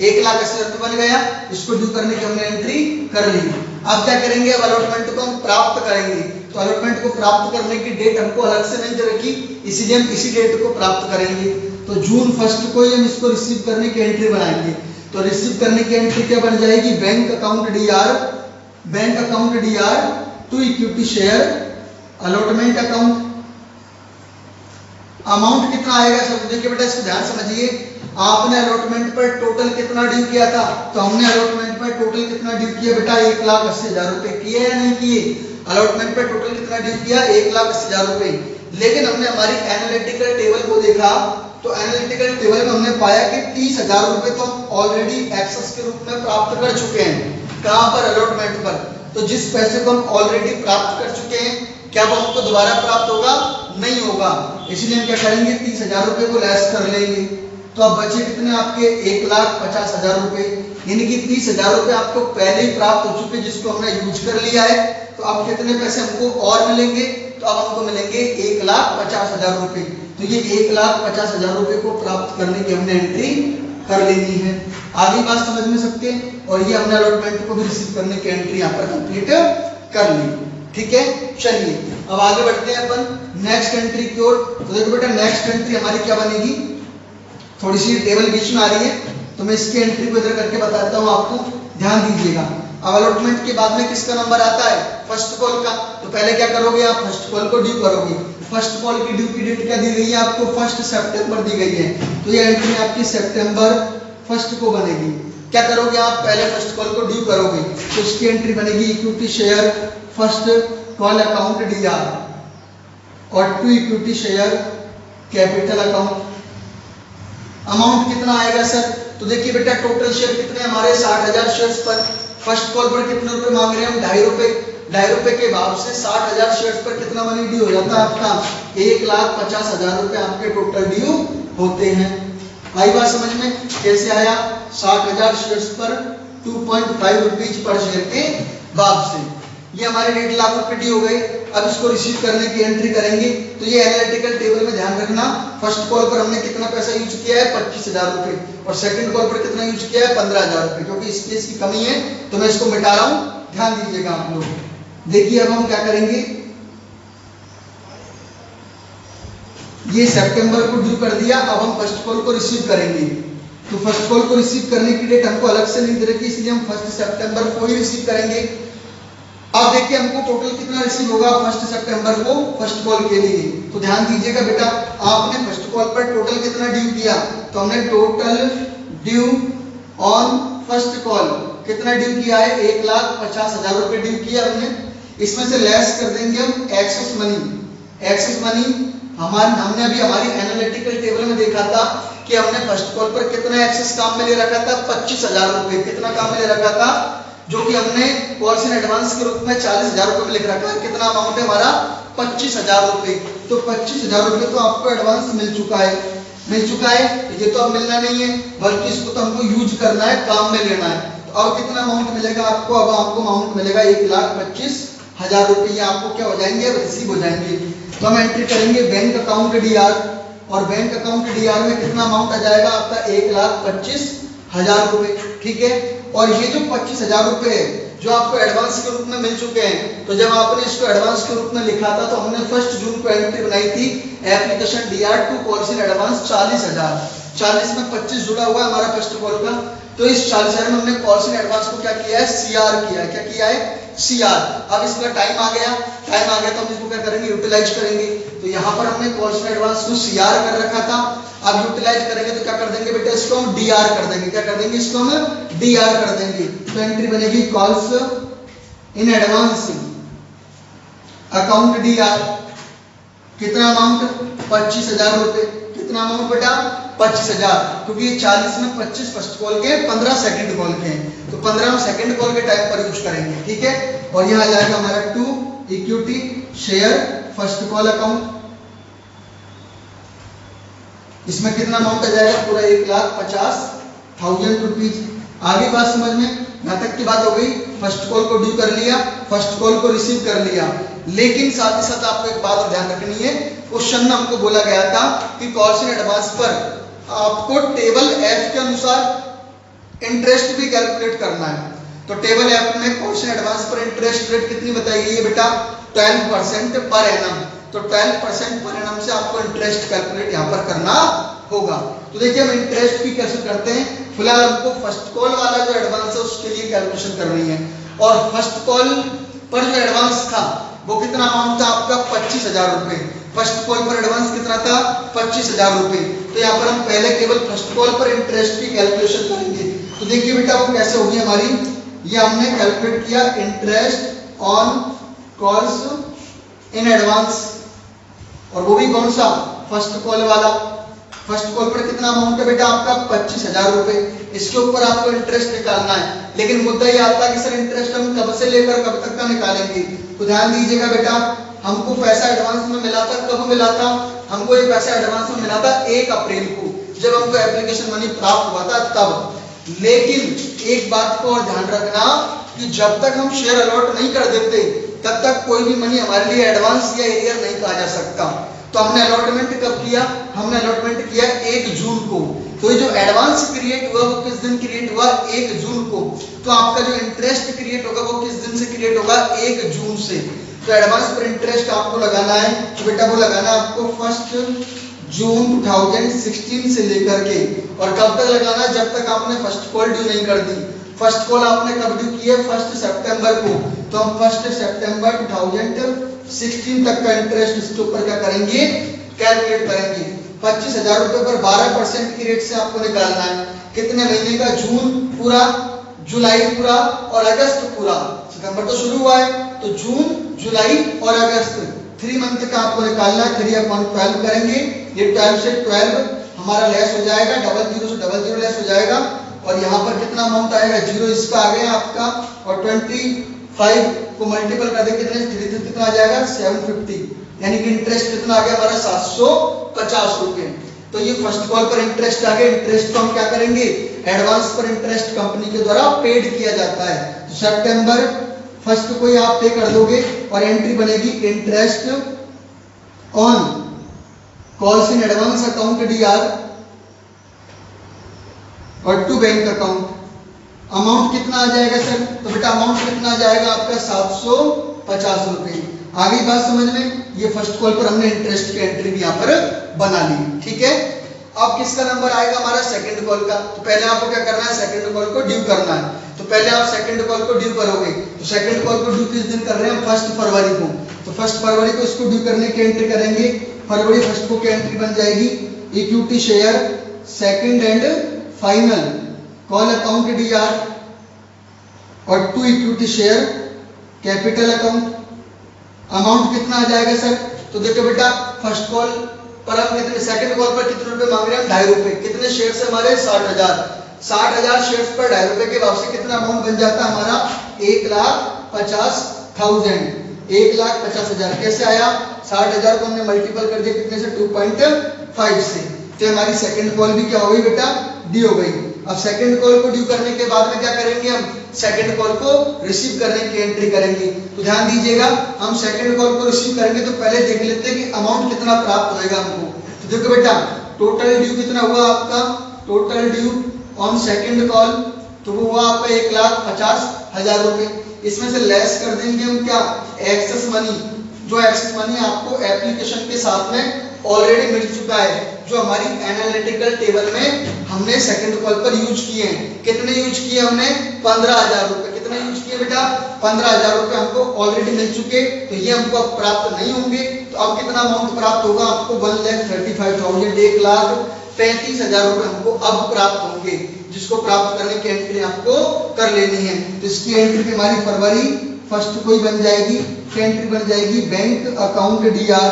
1,80,000 रुपए बन गया। इसको ड्यू करने की हमने एंट्री कर ली। अब क्या करेंगे, अब अलॉटमेंट को हम प्राप्त करेंगे। तो अलॉटमेंट को प्राप्त करने की डेट हमको अलग से नहीं दे रखी, इसीलिए हम इसी डेट को प्राप्त करेंगे। तो जून 1 को ही हम इसको रिसीव करने की एंट्री बनाएंगे। तो रिसीव करने की एंट्री क्या बन जाएगी, bank account DR to equity share allotment account. Amount कितना आएगा सब देखिए बेटा, इसको ध्यान समझिए। आपने अलॉटमेंट पर टोटल कितना ड्यू किया था, तो हमने अलॉटमेंट पर टोटल कितना ड्यू किया बेटा 1,80,000 रुपए किए या नहीं किए? अलॉटमेंट पर टोटल कितना ड्यू किया 1,80,000 रुपए। लेकिन हमने हमारी एनालिटिकल टेबल को देखा, तो एनालिटिकल टेबल में हमने पाया कि 30,000 रुपए तो हम ऑलरेडी एक्सेस के रूप में प्राप्त कर चुके हैं। कहां पर, अलॉटमेंट पर। तो जिस पैसे को हम ऑलरेडी प्राप्त कर चुके हैं, क्या वो हमको दोबारा प्राप्त होगा? नहीं होगा। इसलिए हम क्या करेंगे, 30,000 रुपए को लेस कर लेंगे। तो अब बचे कितने आपके 1,50,000 रुपए, यानी कि 30,000 रुपए आपको पहले ही प्राप्त हो चुके, जिसको हमने यूज कर लिया है। तो अब कितने पैसे हमको और मिलेंगे, तो अब हमको मिलेंगे 1,50,000 रुपए। तो ये 1,50,000 रुपए को प्राप्त करने की हमने एंट्री कर लेनी है। आगे बात समझ में सकते हैं। और ये हमने अलॉटमेंट को भी रिसीव करने की एंट्री यहाँ पर कंप्लीट कर ली। ठीक है, चलिए अब आगे बढ़ते हैं अपन नेक्स्ट एंट्री की ओर। तो देखो बेटा, नेक्स्ट एंट्री हमारी क्या बनेगी, थोड़ी सी टेबल बीच में आ रही है, तो मैं इसकी एंट्री को इधर करके बताता हूँ आपको, ध्यान दीजिएगा। अब अलॉटमेंट के बाद में किसका नंबर आता है, फर्स्ट कॉल का। तो पहले क्या करोगे आप, फर्स्ट कॉल को ड्यू करोगे। फर्स्ट कॉल की ड्यू की डेट क्या दी गई है आपको, 1 सितंबर दी गई है। तो ये एंट्री आपकी सितंबर 1 को बनेगी। क्या करोगे आप, पहले फर्स्ट कॉल को ड्यू करोगे, तो उसकी एंट्री बनेगी equity share first call account DR और to equity share capital account. Amount कितना आएगा सर, तो देखिए बेटा टोटल शेयर कितने हमारे 60,000 शेयर्स पर। फर्स्ट कॉल पर कितने रुपए मांग रहे हैं हम, 2.5 रुपए। 2.5 रुपए के भाव से 60,000 शेयर्स पर कितना मनी ड्यू हो जाता है आपका, 1,50,000 रुपए आपके टोटल ड्यू होते हैं। आई बात समझ में, कैसे आया, 60,000 शेयर्स पर 2.5 रुपीज पर शेयर के भाव से। ये हमारे 1.5 लाख रुपए ड्यू हो गए। अब इसको रिसीव करने की एंट्री करेंगे। तो ये एनालिटिकल टेबल में ध्यान रखना, फर्स्ट कॉल पर हमने कितना पैसा यूज किया है 25,000 रुपए, और सेकंड कॉल पर कितना यूज किया है 15,000 रुपए। क्योंकि स्पेस की कमी है तो मैं इसको मिटा रहा हूं, ध्यान दीजिएगा आप लोग। देखिए अब हम क्या करेंगे, ये सितंबर को ड्यू कर दिया। अब हम फर्स्ट कॉल को रिसीव करेंगे। तो फर्स्ट कॉल को रिसीव करने की डेट हमको अलग से नहीं दे रखी, इसलिए हम 1 सितंबर को ही रिसीव करेंगे। अब देखिए हमको टोटल कितना रिसीव होगा 1 सितंबर को फर्स्ट कॉल के लिए। तो ध्यान दीजिएगा बेटा, आपने फर्स्ट कॉल पर टोटल कितना ड्यू किया, तो हमने total due on first call कितना ड्यू किया है, 1,50,000 रुपए ड्यू किया हमने। इसमें से लेस कर देंगे हम एक्सेस मनी। एक्सेस मनी हमने अभी हमारी एनालिटिकल टेबल में देखा था कि हमने फर्स्ट कॉल पर कितना एक्सेस काम में ले रखा था, 25,000 रुपए। कितना काम में ले रखा था, जो कि हमने कॉल्स इन एडवांस के रूप में 40,000 रुपए में लिख रखा है। कितना अमाउंट है हमारा 25,000 रुपए। तो 25,000 रुपए तो आपको एडवांस मिल चुका है। ये तो अब मिलना नहीं है, बल्कि इसको तो हमको यूज करना है, काम में लेना है। तो अब कितना अमाउंट मिलेगा आपको, अब आपको अमाउंट मिलेगा 1,25,000 रुपए। ये आपको क्या हो जाएंगे, अब रिसीव हो जाएंगे। तो हम एंट्री करेंगे बैंक अकाउंट डीआर, और बैंक अकाउंट डीआर में कितना अमाउंट आ जाएगा आपका 1,25,000 रुपए। ठीक है, और ये जो 25,000 रुपए है जो आपको एडवांस के रूप में मिल चुके हैं, तो जब आपने इसको एडवांस के रूप में लिखा था तो हमने 1 जून को एंट्री बनाई थी, application DR to calls in advance 40,000। 40 में 25 जुड़ा हुआ है हमारा फर्स्ट कॉल का। तो इस 40,000 में हमने कॉल्स इन एडवांस को क्या किया है, सीआर किया है। क्या किया है, सीआर। अब इसका टाइम आ गया तो हम इसको क्या करेंगे, यूटिलाइज करेंगे। तो यहाँ पर हमने कॉल्स इन एडवांस को सीआर कर रखा था, अब यूटिलाइज करेंगे तो क्या कर देंगे बेटा, इसको हम डीआर कर देंगे। क्या कर देंगे, इसको हम डीआर कर देंगे। तो एंट्री बनेगी calls in advance account DR. कितना अमाउंट, 25,000 रुपए। कितना अमाउंट बेटा, 25,000। क्योंकि ये 40 में 25 फर्स्ट कॉल के, 15 सेकंड कॉल के, तो 15 सेकंड कॉल के टाइम पर यूज करेंगे। ठीक है, और यहाँ आ जाएगा हमारा to equity share first call account. इसमें कितना अमाउंट आ जाएगा, पूरा 1,50,000 रुपीज। आगे बात समझ में, यहाँ तक की बात हो गई। फर्स्ट कॉल को ड्यू कर लिया, फर्स्ट कॉल को रिसीव कर लिया, लेकिन साथ ही साथ आपको एक बात और ध्यान रखनी है। क्वेश्चन में हमको बोला गया था कि कॉल्स इन एडवांस पर आपको टेबल एफ के अनुसार इंटरेस्ट भी कैलकुलेट करना है। तो टेबल एफ में कॉल्स इन एडवांस पर इंटरेस्ट रेट कितनी बताई गई है बेटा? 12% पर एनम। तो 12% पर एनम से आपको इंटरेस्ट कैलकुलेट यहाँ पर करना होगा। तो देखिए हम इंटरेस्ट भी कैसे करते हैं। फिलहाल हमको फर्स्ट कॉल वाला जो एडवांस है उसके लिए कैलकुलेशन करनी है। और फर्स्ट कॉल पर जो एडवांस था वो कितना अमाउंट था आपका? 25,000 रुपए। फर्स्ट कॉल पर एडवांस कितना था? 25,000 रुपए। तो यहाँ पर हम पहले केवल फर्स्ट कॉल पर इंटरेस्ट की कैलकुलेशन करेंगे। तो देखिए बेटा वो कैसे होगी हमारी, ये हमने कैलकुलेट किया interest on calls in advance, और वो भी कौन सा? फर्स्ट कॉल वाला। फर्स्ट कॉल पर कितना अमाउंट है बेटा आपका? 25,000 रुपए। इसके ऊपर आपको इंटरेस्ट निकालना है, लेकिन मुद्दा ये आता है कि सर इंटरेस्ट हम कब से लेकर कब तक का निकालेंगे। तो ध्यान दीजिएगा बेटा, हमको पैसा एडवांस में मिला था, कब मिला था? हमको ये पैसा एडवांस में मिला था 1 अप्रैल को, जब हमको एप्लीकेशन मनी प्राप्त हुआ था तब। लेकिन एक बात को और ध्यान रखना कि जब तक हम शेयर अलॉट नहीं कर देते तब तक कोई भी मनी हमारे लिए एडवांस या एरियर नहीं कहा जा सकता। तो हमने अलॉटमेंट कब किया? हमने अलॉटमेंट किया 1 जून को। तो ये जो एडवांस क्रिएट हुआ वो किस दिन क्रिएट हुआ? 1 जून को। तो आपका जो इंटरेस्ट क्रिएट होगा वो किस दिन से क्रिएट होगा? 1 जून से। तो एडवांस पर इंटरेस्ट आपको लगाना है, तो बेटा वो लगाना है आपको 1 जून 2016 से लेकर के, और कब तक लगाना है? जब तक आपने फर्स्ट कॉल ड्यू नहीं कर दी। फर्स्ट कॉल आपने कब ड्यू की है? 1 सितंबर को। तो हम 1 सितंबर 2016 तक का इंटरेस्ट इसके ऊपर क्या करेंगे? कैलकुलेट करेंगे। 25,000 रुपए पर 12% की रेट से आपको निकालना है। कितने महीने का? जून पूरा, जुलाई पूरा और अगस्त पूरा। सितंबर तो शुरू हुआ है, तो जून, जुलाई और अगस्त 3 मंथ का आपको निकालना है। 3/12 करेंगे, ये 12 से 12 हमारा लेस हो जाएगा, 00 से 00 लेस हो जाएगा, और यहाँ पर कितना अमाउंट आएगा? 0 इसका आ गया आपका, और 25 को मल्टीपल कर देंगे कितना आ जाएगा? 750। यानी कि इंटरेस्ट कितना आ गया हमारा? 750 रुपए। तो ये फर्स्ट कॉल पर इंटरेस्ट आ गया। इंटरेस्ट को हम क्या करेंगे? एडवांस पर इंटरेस्ट कंपनी के द्वारा पेड किया जाता है। तो सितंबर 1 को ही आप पे कर दोगे, और एंट्री बनेगी interest on calls in advance account DR और टू बैंक अकाउंट। अमाउंट कितना आ जाएगा सर? तो बेटा अमाउंट कितना आ जाएगा आपका? 750 रुपए। आगे बात समझ में, ये फर्स्ट कॉल पर हमने इंटरेस्ट की एंट्री भी यहाँ पर बना ली, ठीक है। अब किसका नंबर आएगा हमारा? सेकंड कॉल का। तो पहले आपको क्या करना है? सेकंड कॉल को ड्यू करना है। तो पहले आप सेकंड कॉल को ड्यू करोगे। तो सेकंड कॉल को ड्यू किस दिन कर रहे हैं? 1 फरवरी को। तो 1 फरवरी को इसको ड्यू करने की एंट्री करेंगे। फरवरी 1 को क्या एंट्री बन जाएगी? Equity share second and final call account DR और 2 equity share capital account. Amount कितना आ जाएगा सर? तो देखो बेटा फर्स्ट कॉल पर हम कितने, सेकंड कॉल पर कितने रुपए मांग रहे हैं? 2.5 रुपए। कितने शेयर से हमारे? 60,000। 60,000 शेयर्स पर 2.5 रुपए के भाव से कितना अमाउंट बन जाता है हमारा? 1,50,000। 1,50,000 कैसे आया? 60,000 को हमने मल्टीपल कर दिया कितने से? 2.5 से। तो हमारी सेकंड कॉल भी क्या हो गई बेटा? ड्यू हो गई। अब सेकंड कॉल को ड्यू करने के बाद में क्या करेंगे? हम सेकंड कॉल को रिसीव करने की एंट्री करेंगे। तो ध्यान दीजिएगा, हम सेकंड कॉल को रिसीव करेंगे तो पहले देख लेते हैं कि अमाउंट कितना प्राप्त होएगा हमको। तो देखो बेटा टोटल ड्यू कितना हुआ आपका? Total due on second call तो वो हुआ आपका 1,50,000 रुपए। इसमें से लेस कर देंगे हम क्या? Excess money. जो एक्सेस मनी आपको एप्लीकेशन के साथ में ऑलरेडी मिल चुका है, जो हमारी एनालिटिकल टेबल में हमने सेकंड कॉल पर यूज किए हैं। कितने यूज किए हमने? 15,000 रुपए। कितने यूज किए बेटा? 15,000 रुपए हमको ऑलरेडी मिल चुके, तो ये हमको अब प्राप्त नहीं होंगे। तो अब कितना अमाउंट प्राप्त होगा आपको? 1,35,000, 1,35,000 रुपए हमको अब प्राप्त होंगे, जिसको प्राप्त करने की एंट्री आपको कर लेनी है। तो इसकी एंट्री हमारी फरवरी 1 को ही बन जाएगी। एंट्री बन जाएगी बैंक अकाउंट DR,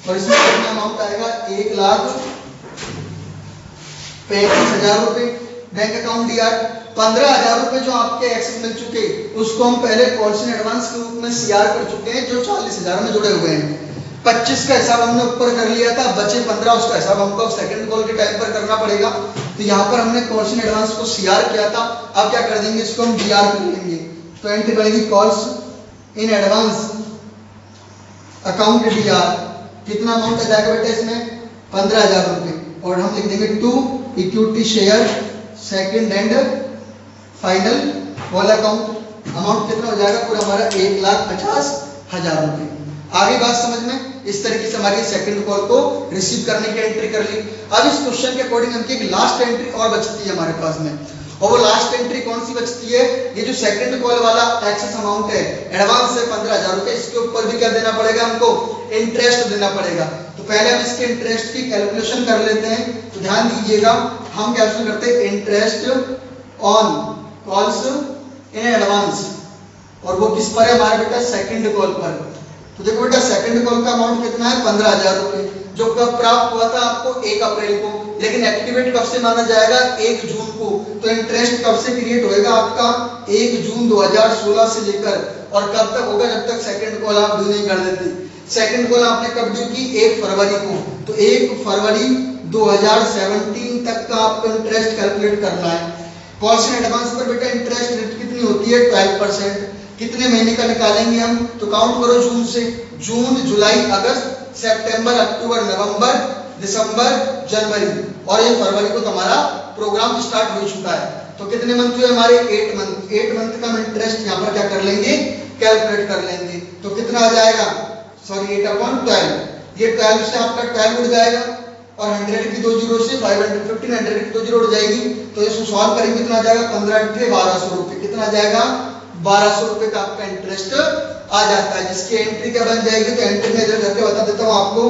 और इसमें कितना अमाउंट आएगा? 1,35,000 रुपए बैंक अकाउंट DR। 15,000 रुपए जो आपके एक्सेस मिल चुके उसको हम पहले कॉल्स इन एडवांस के रूप में CR कर चुके हैं, जो 40,000 में जुड़े हुए हैं। 25 का हिसाब हमने ऊपर कर लिया था, बचे 15 उसका हिसाब हमको अब सेकंड कॉल के टाइम पर करना पड़ेगा। तो यहाँ पर हमने कॉल्स इन एडवांस को सीआर किया था, अब क्या कर देंगे, इसको हम डीआर कर लेंगे। तो एंट्री बनेगी calls in advance account DR, कितना अमाउंट आ जाएगा बेटा इसमें 15,000 रुपये, और हम लिख देंगे to equity share second and final call account. Amount कितना हो जाएगा पूरा हमारा 1,50,000 रुपये। आगे बात समझ में, इस तरीके से हमारी सेकंड कॉल को रिसीव करने की एंट्री कर ली। अब इस क्वेश्चन के अकॉर्डिंग हमकी एक लास्ट एंट्री और बचती है हमारे पास में, और वो लास्ट एंट्री कौन सी बचती है, ये जो सेकंड कॉल वाला एक्सेस अमाउंट है एडवांस है 15,000 रुपये, इसके ऊपर भी क्या देना पड़ेगा हमको, इंटरेस्ट देना पड़ेगा। तो पहले हम इसके इंटरेस्ट की कैलकुलेशन कर लेते हैं। तो ध्यान दीजिएगा, हम कैलकुलेशन करते हैं interest on calls in advance, और वो किस पर है हमारे बेटा, सेकंड कॉल पर। तो देखो बेटा सेकंड कॉल का अमाउंट कितना है 15,000 रुपये, जो कब प्राप्त हुआ था आपको 1 अप्रैल को, लेकिन एक्टिवेट कब से माना जाएगा 1 जून को। तो इंटरेस्ट कब से क्रिएट होएगा आपका 1 जून 2016 से लेकर, और कब तक होगा, जब तक सेकंड कॉल आप ड्यू नहीं कर देते। सेकंड कॉल आपने कब ड्यू की 1 फरवरी को, तो 1 फरवरी 2017 तक का आपको इंटरेस्ट कैलकुलेट करना है। कॉल्स इन एडवांस पर बेटा इंटरेस्ट रेट कितनी होती है 12%। कितने महीने का निकालेंगे हम, तो काउंट करो जून से, जून जुलाई अगस्त सितंबर अक्टूबर नवंबर दिसंबर जनवरी, और ये फरवरी को हमारा प्रोग्राम स्टार्ट हो चुका है। तो कितने मंथ हुए हमारे 8 मंथ। 8 मंथ का हम इंटरेस्ट यहाँ पर क्या कर लेंगे, कैलकुलेट कर लेंगे। तो कितना आ जाएगा, सॉरी 8/12, ये 12 से आपका 12 उड़ जाएगा, और 100 की 2 जीरो से 515, 100 की 2 जीरो उड़ जाएगी। तो इसको सॉल्व करेंगे, कितना आ जाएगा 15 × 1200 रुपये, कितना आ जाएगा 1200 रुपये का आपका इंटरेस्ट आ जाता है, जिसकी एंट्री क्या बन जाएगी। तो एंट्री में इधर करके बता देता हूँ आपको,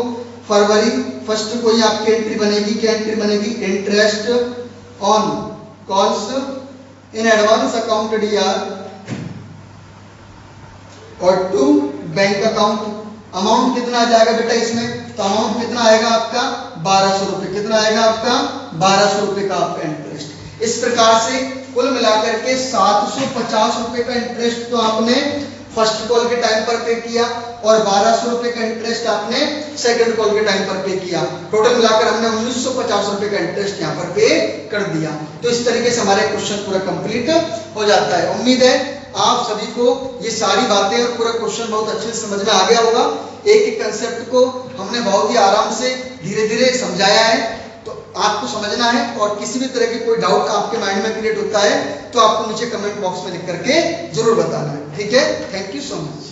फरवरी फर्स्ट को ही आपकी एंट्री बनेगी, क्या एंट्री बनेगी, interest on calls in advance account DR, और टू बैंक अकाउंट। अमाउंट कितना आ जाएगा बेटा इसमें, तो अमाउंट कितना आएगा आपका 1200 रुपये, कितना आएगा आपका 1200 रुपये का आपका इंटरेस्ट। इस प्रकार से कुल मिलाकर के 750 रुपये का इंटरेस्ट तो आपने फर्स्ट कॉल के टाइम पर पे किया, और 1200 रुपये का इंटरेस्ट आपने सेकंड कॉल के टाइम पर पे किया। टोटल मिलाकर हमने 1950 रुपये का इंटरेस्ट यहाँ पर पे कर दिया। तो इस तरीके से हमारे क्वेश्चन पूरा कंप्लीट हो जाता है। उम्मीद है आप सभी को ये सारी बातें और पूरा क्वेश्चन बहुत अच्छे से समझ में आ गया होगा। एक एक कंसेप्ट को हमने बहुत ही आराम से धीरे धीरे समझाया है, तो आपको समझना है। और किसी भी तरह की कोई डाउट आपके माइंड में क्रिएट होता है तो आपको नीचे कमेंट बॉक्स में लिख करके जरूर बताना है, ठीक है। Thank you so much.